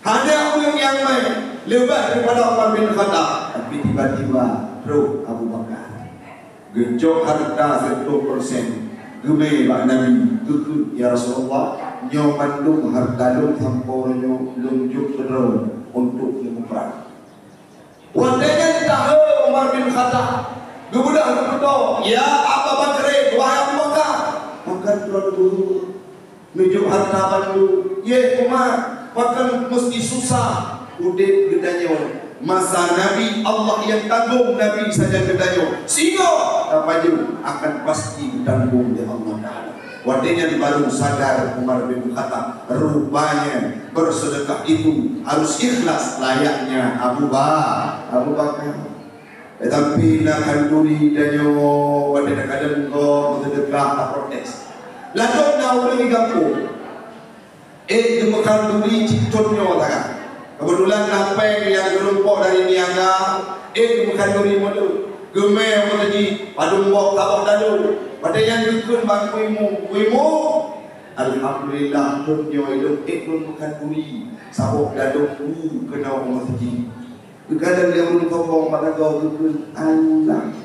Hanya orang yang main lebih daripada Umar bin Khattab. Tapi tiba-tiba Bro Abu Bakar gejok harta 10%. Gemei Pak Nabi Kekut ya Rasulullah nyomandung harta lum sampornya lunjuk terus untuk perang. Wadahnya tahu Umar bin Khattab gebudak betul. Ya Abu Bakar, wahai Abu Bakar, makan dulu nunjuk harta bantu. Ye Umar, makan mesti susah. Udah gedanya masa Nabi Allah yang tanggung Nabi saja gedanya. Sehingga tapaju akan pasti ditanggung oleh Allah Ta'ala. Wadahnya baru sadar Umar bin Khattab rupanya bersedekah itu harus ikhlas layaknya Abu Bakar. Tetapi nak kanduri danyo wadahnya kadang kau bersedekah tak protes. Lalu nak orang gapo. Gemekan duri ciptonyo tangan. Kebetulan napeng yang gerumpok dari niaga, bukan duri modul. Gemeh yang tadi, padung bok kabok dalu. Pada yang dukun bang kuimu. Alhamdulillah, tunyo hidup, bukan duri. Sabok dalu kena orang masjid. Kadang dia belum kobong pada kau dukun Allah.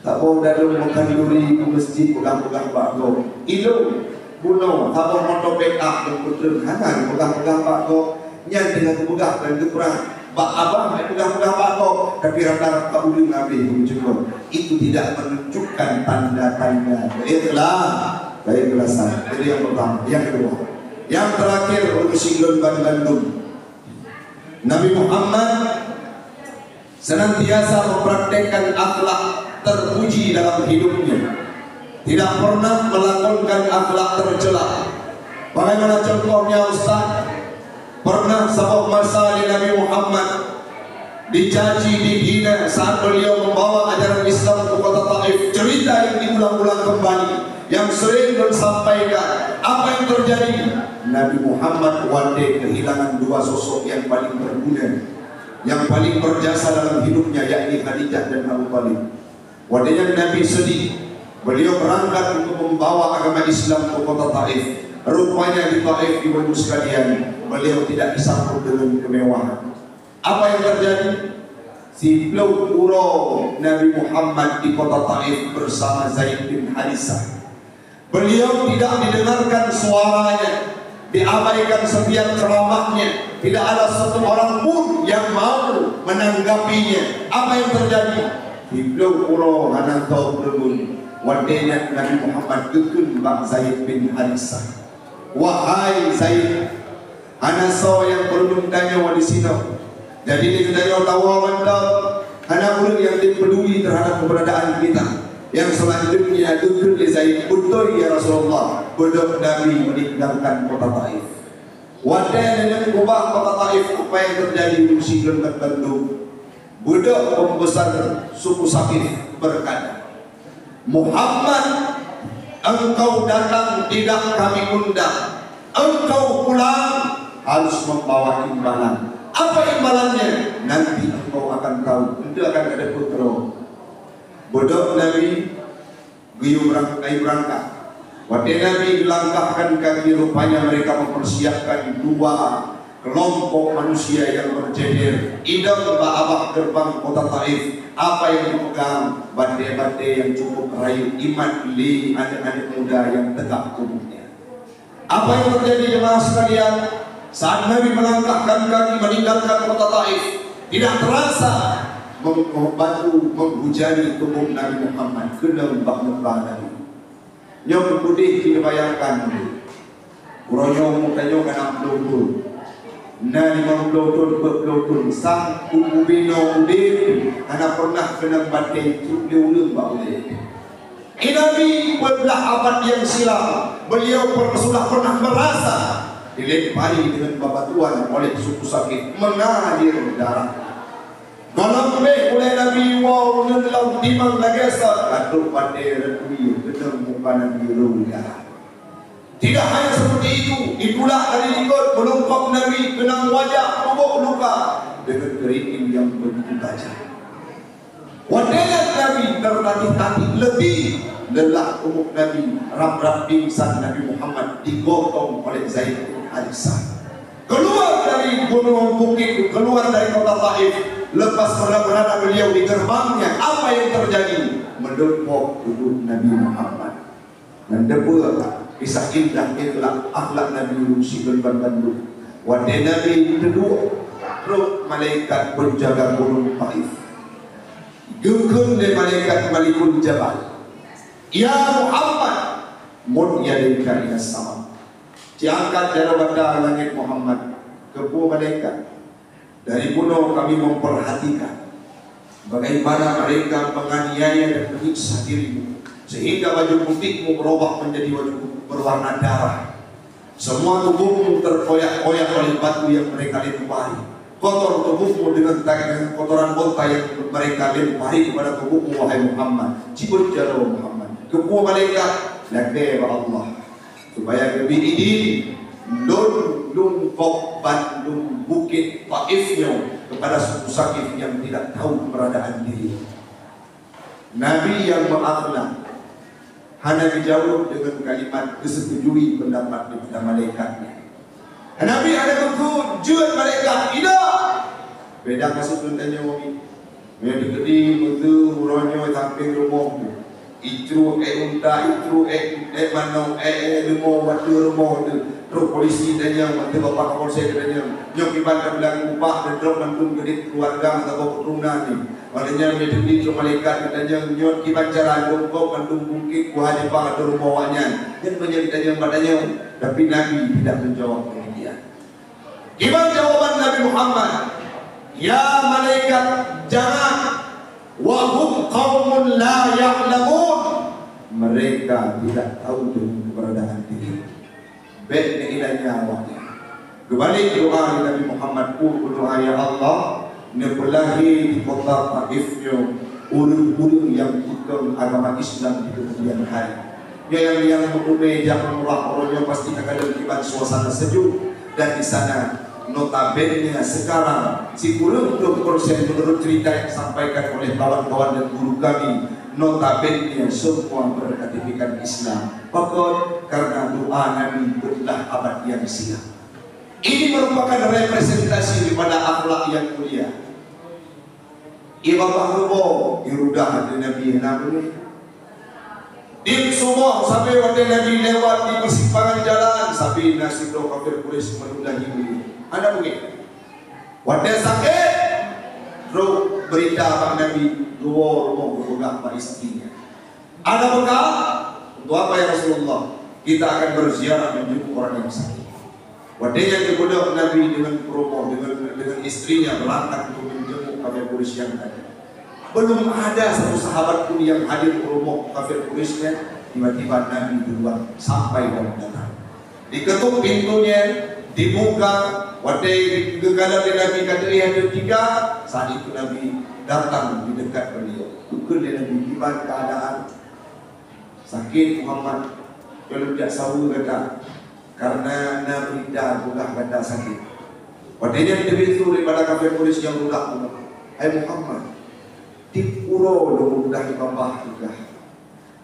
Tak bau dalu bukan duri ke masjid pegang-pegang bak kau. Ilu, bunuh, sabok motor backup dan putus hangan pegang-pegang bak kau. Yang dengan mudah dan kurang bak abang mudah-mudah bakok tapi rata-rata ulun Nabi menunjukkan itu tidak menunjukkan tanda-tanda keikhlasan. Jadi yang pertama, yang kedua, yang terakhir untuk singgung Bandung. Nabi Muhammad senantiasa mempraktekkan akhlak terpuji dalam hidupnya, tidak pernah melakukan akhlak tercela. Bagaimana contohnya Ustaz? Pernah sabuk masa Nabi Muhammad dicaci, dihina saat beliau membawa ajaran Islam ke kota Taif. Cerita yang diulang-ulang kembali, yang sering disampaikan. Apa yang terjadi? Nabi Muhammad one day kehilangan dua sosok yang paling berguna, yang paling berjasa dalam hidupnya, yakni Khadijah dan Abu Talib. Wadahnya Nabi sedih. Beliau berangkat untuk membawa agama Islam ke kota Taif. Rupanya di Taif, ibu-ibu sekalian, beliau tidak disambut dengan kemewahan. Apa yang terjadi? Si pura Nabi Muhammad di kota Taif bersama Zaid bin Harisah. Beliau tidak didengarkan suaranya, diabaikan setiap ceramahnya. Tidak ada satu orang pun yang mau menanggapinya. Apa yang terjadi? Hiblau pura hanantau bergun. Wadena Nabi Muhammad kekun bang Zaid bin Harisah. Wahai Zaid, anasaw yang berundung tanya wa di sini. Jadi dia kata tawawan dah, anak murid yang tidak peduli terhadap keberadaan kita. Yang selanjutnya kekun di Zaid, betul ya Rasulullah, betul Nabi meninggalkan kota Taif. Wadena dengan kubah kota Taif, apa yang terjadi musibah tertentu. Budak pembesar suku Sakif berkata, Muhammad, engkau datang tidak kami undang, engkau pulang harus membawa imbalan. Apa imbalannya? Nanti engkau akan tahu. Itu akan ada putra. Bodoh Nabi berangkat. Waktu Nabi dilangkahkan kaki, rupanya mereka mempersiapkan dua kelompok manusia yang berjejer. Idam ba'abah gerbang kota Taif. Apa yang dipegang? Badai-badai yang cukup rayu iman li anak-anak muda yang tegak tubuhnya. Apa yang terjadi jemaah sekalian? Saat Nabi melangkahkan kaki meninggalkan kota Taif, tidak terasa membantu menghujani tubuh Nabi Muhammad kena lembah-lembah Nabi. Nyok putih kita bayangkan, uronyo mukanya kena pelutun. Na 50 tahun berpelutun sang kubino udin anak pernah kena badai dia ulung bau dia. Nabi belah abad yang silam, beliau sudah pernah merasa dilempari dengan babatuan oleh suku Sakif, mengalir darah. Kalau oleh Nabi wow nelau timang lagesa aduk badai redui kena muka Nabi darah. Tidak hanya seperti itu, itulah dari ikut melungkap Nabi, kenang wajah, tubuh luka dengan keriting yang begitu tajam. Wadahnya Nabi tertatih-tatih lebih lelah tubuh Nabi, rap-rap pingsan Nabi Muhammad digotong oleh Zaid bin Harisah. Keluar dari gunung bukit, keluar dari kota Taif, lepas berada beliau di gerbangnya, apa yang terjadi? Mendepok tubuh Nabi Muhammad. Mendepok kisah indah itulah akhlak Nabi Muhammad Bandung. Wadai Nabi kedua, roh malaikat penjaga gunung Taif. Gengkun dari malaikat Malikul Jabal. Ya Muhammad, mun yadika ila sama. Diangkat dari benda langit Muhammad ke malaikat. Dari gunung kami memperhatikan bagaimana mereka menganiaya dan menyiksa dirimu, sehingga baju putihmu berubah menjadi baju berwarna darah. Semua tubuhmu terkoyak-koyak oleh batu yang mereka lempari. Kotor tubuhmu dengan kotoran onta yang mereka lempari kepada tubuhmu, wahai Muhammad. Cibut jaro Muhammad. Kepu malaikat lakbe wa Allah supaya lebih ini lungkop Bandung bukit Taifnya kepada suku Sakif yang tidak tahu keberadaan diri. Nabi yang berakhlak hanya dijawab dengan kalimat kesetujui pendapat daripada malaikatnya. Nabi ada kekujut malaikat tidak. Beda kasus tentanya wami. Yang dikedi mutu uronyo samping rumahmu. Itru unta, itru manau lemo watu rumah tu. Terus polisi tanya mati bapak kapolsek tanya. Nyok ibadah bilang upah dan drop mantung gedit keluarga atau keturunan ni. Maknanya menjadi itu malaikat katanya nyot kibat cara dongkok kandung bukit kuah Jepang atau rumah wanya. Yang menjadi tanya padanya, tapi Nabi tidak menjawab demikian. Gimana jawaban Nabi Muhammad? Ya malaikat, jangan. Wahum qaumun la ya'lamun. Mereka tidak tahu dengan keberadaan diri. Baik ilahnya awaknya. Kebalik doa Nabi Muhammad pun doa ya Allah, nepelahi di kota Taif urung-urung yang ikut agama Islam di kemudian hari. Yang mengume yang umrah orangnya pasti akan berkibat suasana sejuk, dan di sana notabene sekarang si 40% menurut cerita yang disampaikan oleh kawan-kawan dan guru kami, notabene semua bersertifikat Islam. Pokok karena doa Nabi belah abad yang silam. Ini merupakan representasi daripada akhlak yang mulia. Ibabah rubo irudah hati Nabi Nabi. Di semua sampai waktu Nabi lewat di persimpangan jalan, sampai nasib do kafir Quraisy menudahi beliau. Ada begitu. Waktu sakit, bro berita Pak Nabi dua rumah berubah Pak istrinya. Ada bekal untuk apa ya Rasulullah? Kita akan berziarah menjemput orang yang sakit. Wadahnya digodok Nabi dengan promo dengan istrinya berangkat untuk menjemput kafir Quraisy yang tadi. Belum ada satu sahabat pun yang hadir ke rumah kafir Quraisynya. Tiba-tiba Nabi duluan sampai dan datang. Diketuk pintunya, dibuka. Wadai gegala Nabi kata ada tiga. Saat itu Nabi datang di dekat beliau. Ukul Nabi gimana keadaan? Sakit Muhammad. Kalau tidak sahu kata. Karena Nabi dah bukan kata sakit. Wadainya lebih itu daripada kafir Quraisy yang budak. Hai Muhammad, tipuro dong budak ibabah juga.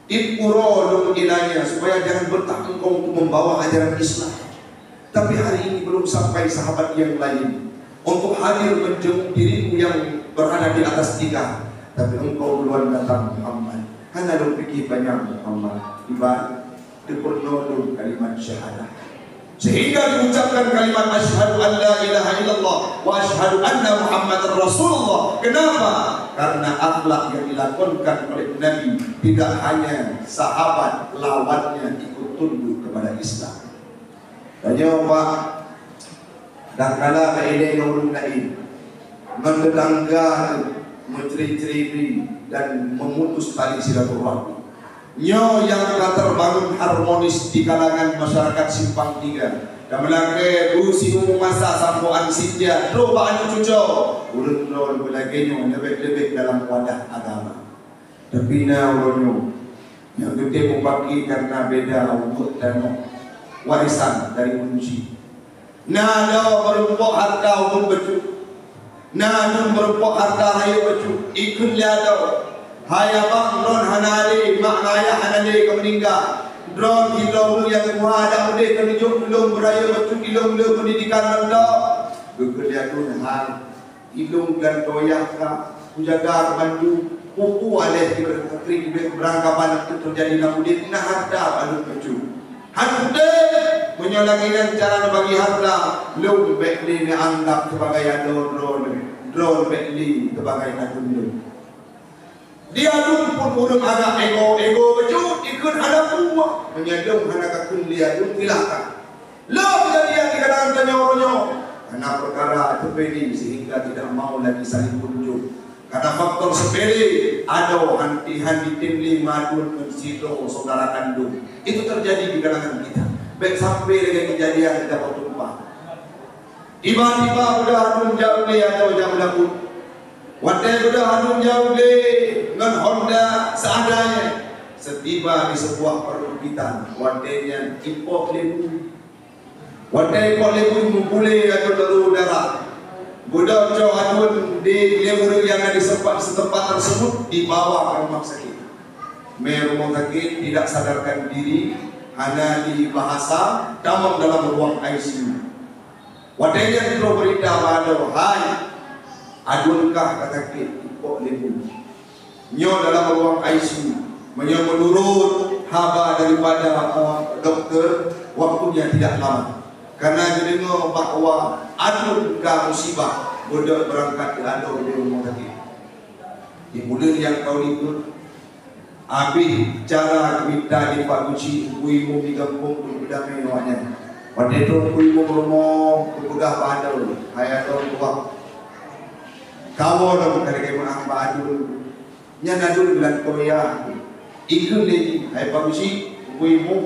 Tipuro dong ilahnya supaya jangan bertak engkau untuk membawa ajaran Islam. Tapi hari ini belum sampai sahabat yang lain untuk hadir menjemput dirimu yang berada di atas tiga. Tapi engkau duluan datang Muhammad. Hanya dong fikir banyak Muhammad. Tiba diperlukan kalimat syahadah. Sehingga diucapkan kalimat asyhadu an la ilaha illallah wa asyhadu anna Muhammadar Rasulullah. Kenapa? Karena akhlak yang dilakukan oleh Nabi tidak hanya sahabat lawannya ikut tunduk kepada Islam. Tanya Pak, dan kala kailai urun lain mentetangga menceri-ceri dan memutus tali silaturahmi. Nyo yang telah terbangun harmonis di kalangan masyarakat Simpang 3 dan melangkai usi masa sampuan sinja roba anu cuco urut lol belagenya lebih-lebih dalam wadah agama. Tapi nawanyo yang gede membagi karena beda umur dan warisan dari kunci. Nado berumpuk harta umur becu, nado berumpuk harta raya becu, ikut liado. Hai abang drone hanari maknaya hanari kau meninggal drone kilo yang muada udah kenijung belum beraya betul kilo pendidikan anda bekerjaan hal ilung dan doyak ka menjaga mandu pupu alih di berkatri berangkapan itu terjadi namudin nah harta balu betul hantu menyolanginan cara bagi harta belum bekli dianggap sebagai drone bekli sebagai nadun. Dia pun urung agak ego becu ikut ada semua menyadung anak akun dia itu silahkan. Lo kejadian di kalangan tanya-tanya karena perkara sepele sehingga tidak mau lagi saling kunjung. Karena faktor sepele ada hanti-hanti tim lima dun mensito saudara kandung itu terjadi di kalangan kita. Baik sampai dengan kejadian kita bertumpah. Tiba-tiba udah adun jauh dia atau jam dapur. Wadai udah adun jauh dengan Honda seadanya. Setiba di sebuah perbukitan, wadainya impor lembu. Wadai impor lembu memulai atau daru darah. Budak jauh adun di lembu yang ada di setempat tersebut dibawa ke rumah sakit. Rumah sakit tidak sadarkan diri, hanya di bahasa damam dalam ruang ICU. Wadainya itu berita pada hai adunkah kata impor lembu. Nyo dalam ruang ICU menurut haba daripada dokter waktunya tidak lama karena didengar bahawa adun ke musibah bodoh berangkat ke adun di rumah sakit. Di bulan yang kau ikut habis cara kita di Pak Guci ibu di kampung tu berdamai awaknya. Pada itu ibu rumah kebudah padau ayat tua kawal kali menang adun nya nadul bulan Korea ikut lagi hai Pak Guci ibu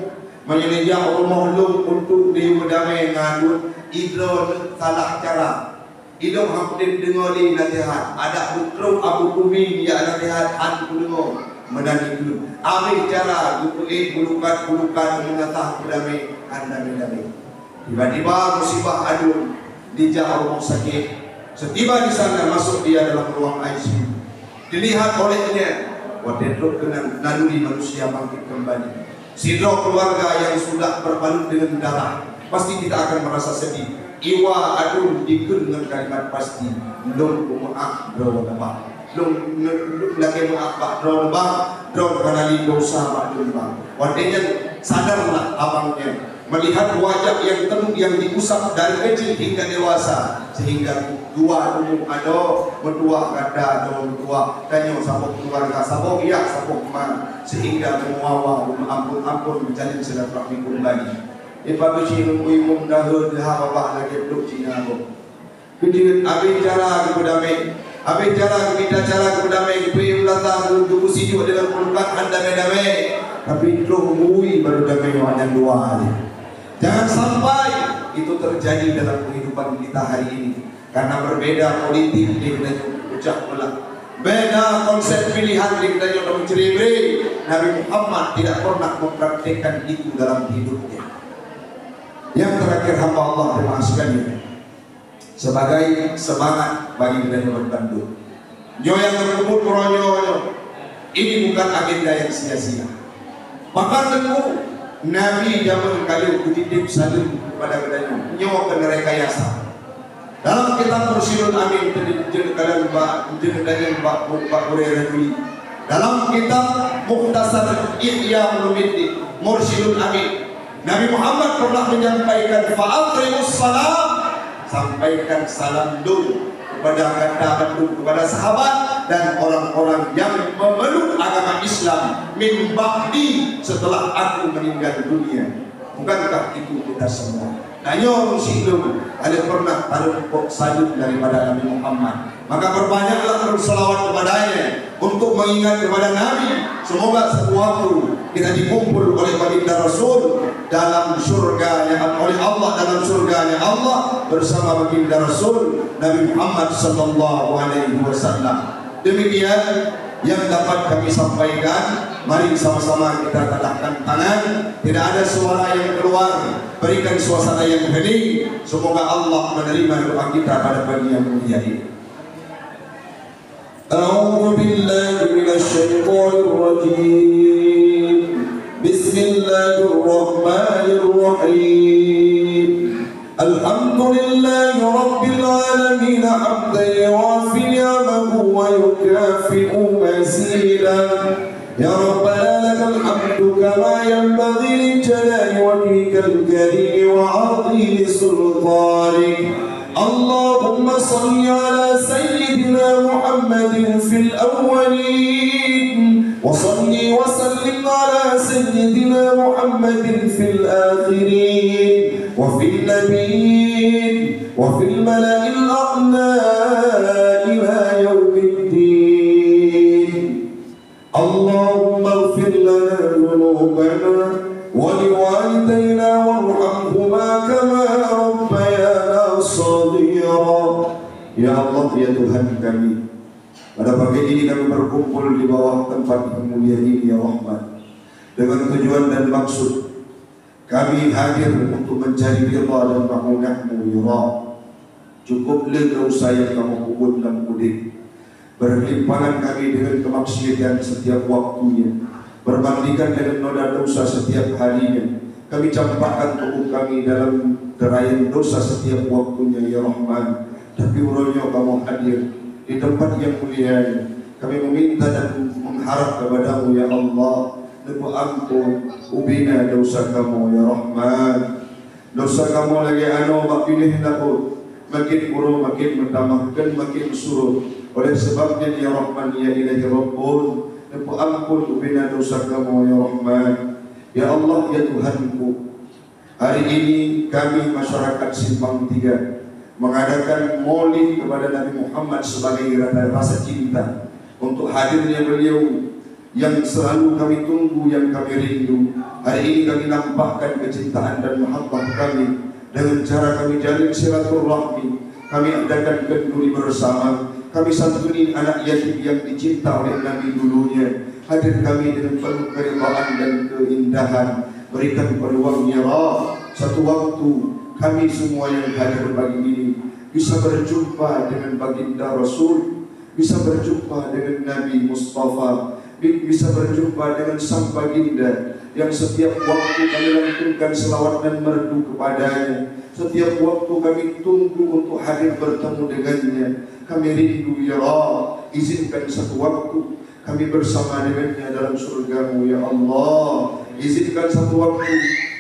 menyedia rumah lu untuk di berdamai ngadun idron salah cara. Idong hampir dengar ni nasihat. Ada putra Abu Kumin dia nasihat hantu dengar menani dulu. Ambil cara gupuin bulukan mengatah berdamai andami. Tiba-tiba musibah adun dijak rumah sakit. Setiba di sana masuk dia dalam ruang ICU. Dilihat olehnya, wadah kena naluri manusia bangkit kembali. Sidro keluarga yang sudah berbalut dengan darah, pasti kita akan merasa sedih. Iwa adun dikun dengan kalimat pasti. Long maaf bro lebah. Long lagi maaf bak bro lebah. Bro kanali dosa bak lebah. Wadahnya sadarlah abangnya. Melihat wajah yang tenung yang diusap dari kecil hingga dewasa, sehingga dua umum ada berdua kada ada berdua danyo sabok keluarga sabok ya sabok man, sehingga memuawa ampun menjalin silaturahmi kembali. Ipa bicin umum dahulu dah bapa lagi duduk Cina aku. Kecil abis cara kepada me, abis cara kita cara kepada me, kita ulatah duduk sijuk dengan pelukan anda damai, tapi terus mui baru damai yang dua hari. Jangan sampai itu terjadi dalam kehidupan kita hari ini. Karena berbeda politik di kita pecah belah. Beda konsep pilihan di kita yang menceribri. Nabi Muhammad tidak pernah mempraktikkan itu dalam hidupnya. Yang terakhir hamba Allah terima sekalian, sebagai semangat bagi kita yang bertanduk. Nyo yang terkumpul meronyo, ini bukan agenda yang sia-sia. Bahkan tentu Nabi zaman kali kutitip saling kepada kedanya nyawa kerekayasa. Dalam kitab Mursyidul Amin kalian Mbak Hurairah. Dalam kitab Mukhtasar Ihya Ulumuddin Mursyidul Amin, Nabi Muhammad pernah menyampaikan fa'atrimus salam, sampaikan salam dulu kepada sahabat dan orang-orang yang memeluk agama Islam min ba'di setelah aku meninggal dunia. Bukankah itu kita semua? Nanya Rasulullah ada pernah taruh salib daripada Nabi Muhammad. Maka berbanyaklah berselawat kepadanya untuk mengingat kepada Nabi. Semoga suatu waktu kita dikumpul oleh baginda Rasul dalam surganya oleh Allah, dalam surganya Allah bersama baginda Rasul Nabi Muhammad sallallahu alaihi wasallam. Demikian yang dapat kami sampaikan. Mari sama-sama kita tadahkan tangan. Tidak ada suara yang keluar. Berikan suasana yang hening. Semoga Allah menerima doa kita pada pagi yang mulia ini. A'udzu billahi minasyaitonir rajim. Bismillahirrahmanirrahim. Alhamdulillahi rabbil alamin hamdan yuwafi ni'amahu wa yukafi'u mazidah. Ya Rabbana lakal hamdu kama yanbaghi li jalali wajhikal karim wa 'azimi sultanik. Allahumma salli ala sayyidina Muhammadin fil awwalin wa salli wa sallim ala sayyidina Muhammadin fil akhirin wa fil nabiyyin wa fil mala'il a'la ila yaumiddin. Allahumma ighfir lana dhunubana wa liwalidayna warhamhuma kama rabbayana shaghira. Ya Allah, ya Tuhan kami, pada pagi ini kami berkumpul di bawah tempat yang mulia ini ya Rahman, dengan tujuan dan maksud kami hadir untuk mencari ridha dan rahmatmu ya Rabb. Cukuplah dosa yang kamu kubur dan mudik. Berlimpangan kami dengan kemaksiatan setiap waktunya, berbandingkan dengan noda dosa setiap harinya. Kami campakkan tubuh kami dalam derayan dosa setiap waktunya ya Rahman. Tapi uronya kamu hadir di tempat yang mulia. Kami meminta dan mengharap kepadamu ya Allah, Lepas ampun ubina dosa kamu ya Rahman. Dosa kamu lagi mak pilih takut makin buruk, makin bertambahkan, makin surut. Oleh sebabnya ya Rahman ya Ilahi Rabbun, lepas ampun ubina dosa kamu ya Rahman. Ya Allah ya Tuhanku, hari ini kami masyarakat Simpang 3 mengadakan maulid kepada Nabi Muhammad sebagai rasa cinta untuk hadirnya beliau yang selalu kami tunggu, yang kami rindu. Hari ini kami nampakkan kecintaan dan mahabbah kami dengan cara kami jalin silaturahmi, kami adakan kenduri bersama, kami santuni anak yatim yang dicinta oleh Nabi dulunya. Hadir kami dengan penuh keridhaan dan keindahan. Berikan peluang ya Rabb, satu waktu kami semua yang hadir pagi ini bisa berjumpa dengan baginda Rasul, bisa berjumpa dengan Nabi Mustafa, bisa berjumpa dengan sang baginda yang setiap waktu kami lantunkan selawat dan merdu kepadanya. Setiap waktu kami tunggu untuk hadir bertemu dengannya. Kami rindu ya Rabb, izinkan satu waktu kami bersama dengannya dalam surga-Mu ya Allah. Izinkan satu waktu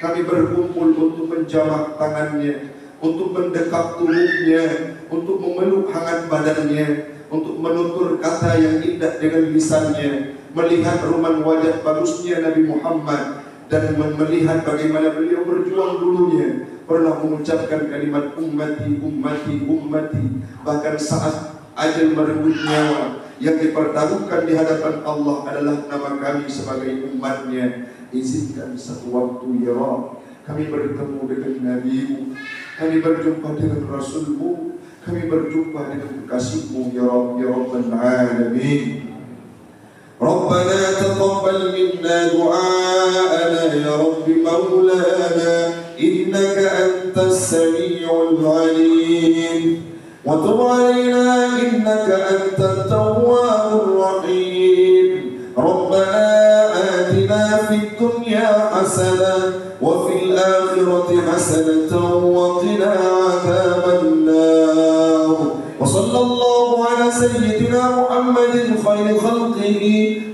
kami berkumpul untuk menjamak tangannya, untuk mendekat tubuhnya, untuk memeluk hangat badannya, untuk menutur kata yang indah dengan lisannya, melihat ruman wajah bagusnya Nabi Muhammad, dan melihat bagaimana beliau berjuang dulunya, pernah mengucapkan kalimat ummati, ummati, ummati, bahkan saat ajal merenggut nyawa. Yang dipertaruhkan di hadapan Allah adalah nama kami sebagai umatnya. Izinkan satu waktu ya Rabb, kami bertemu dengan Nabi-Mu, kami berjumpa dengan Rasul-Mu, kami berjumpa dengan kekasih-Mu ya Rabb, ya Rabbal Alamin. Rabbana taqabbal minna du'aana ya Rabbi maulana, innaka antas sami'ul alim. وتب علينا إنك أنت التواب الرحيم. ربنا آتنا في الدنيا حسنة وفي الآخرة حسنة وقنا عذاب النار. وصلى الله على سيدنا محمد خير خلقه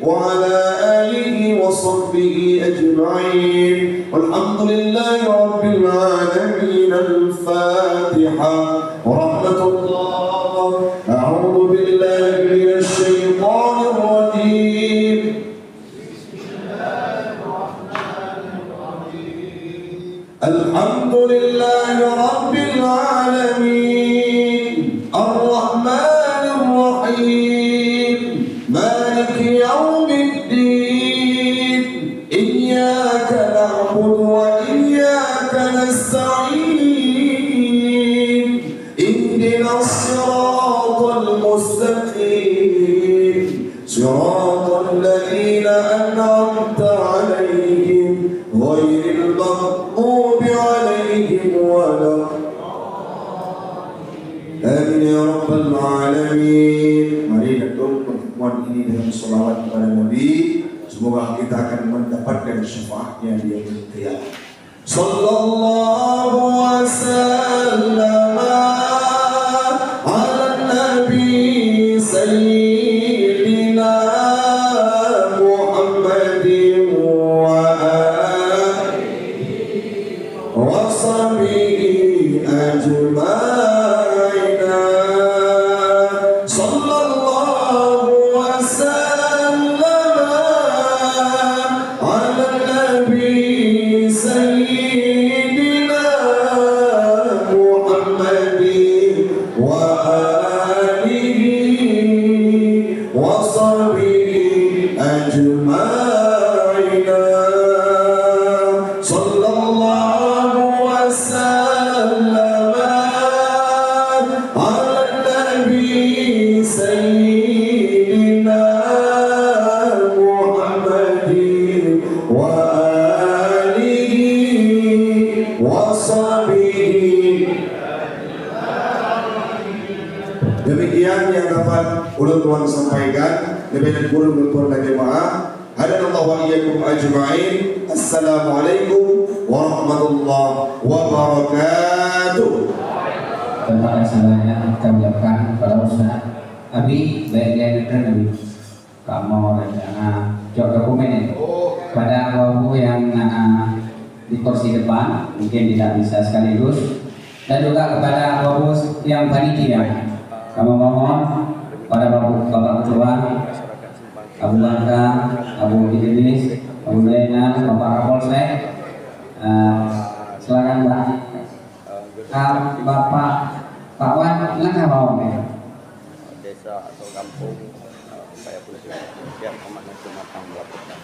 وعلى آله وصحبه أجمعين والحمد لله رب العالمين. الفاتحة. ورحمة الله. أعوذ بالله من الشيطان الرجيم. الحمد لله رب العالمين الرحمن الرحيم مالك يوم الدين إياك نعبد وإياك نستعين اهدنا الصراط المستقيم صراط الذين أنعمت عليهم غير المغضوب عليهم ولا آمين يا رب العالمين. Mari tutup pertemuan ini dengan selawat kepada Nabi. Semoga kita akan mendapatkan syafaatnya di yaumil qiyamah. Sallallahu wasallam ala nabi sayyidina Muhammadin wa alihi wa sahbihi ajma'in. Sallallahu wasallam ala nabi sayyidina Muhammadin wa alihi wa sahbihi ajma'in. Sallallahu wasallam ala nabi sayyidina Muhammadin wa alihi wa sahbihi. Demikian yang dapat ulun tuan sampaikan. Demikian kurang ulun dan jemaah. Hadanallahu wa iyyakum ajma'in. Assalamualaikum warahmatullahi wabarakatuh. Terima kasih banyak kami ucapkan kepada Ustaz Abi, baik dia Abi kamu rencana jok dokumen pada waktu yang di kursi depan mungkin tidak bisa sekaligus, dan juga kepada waktu yang panitia kami mohon pada Bapak Ketua Abu Langka, Abu Idris, Abu Zainal, Bapak Kapolsek, silakan Bapak Pak Wan, langkah bawah desa atau kampung supaya siap amanah matang melakukan.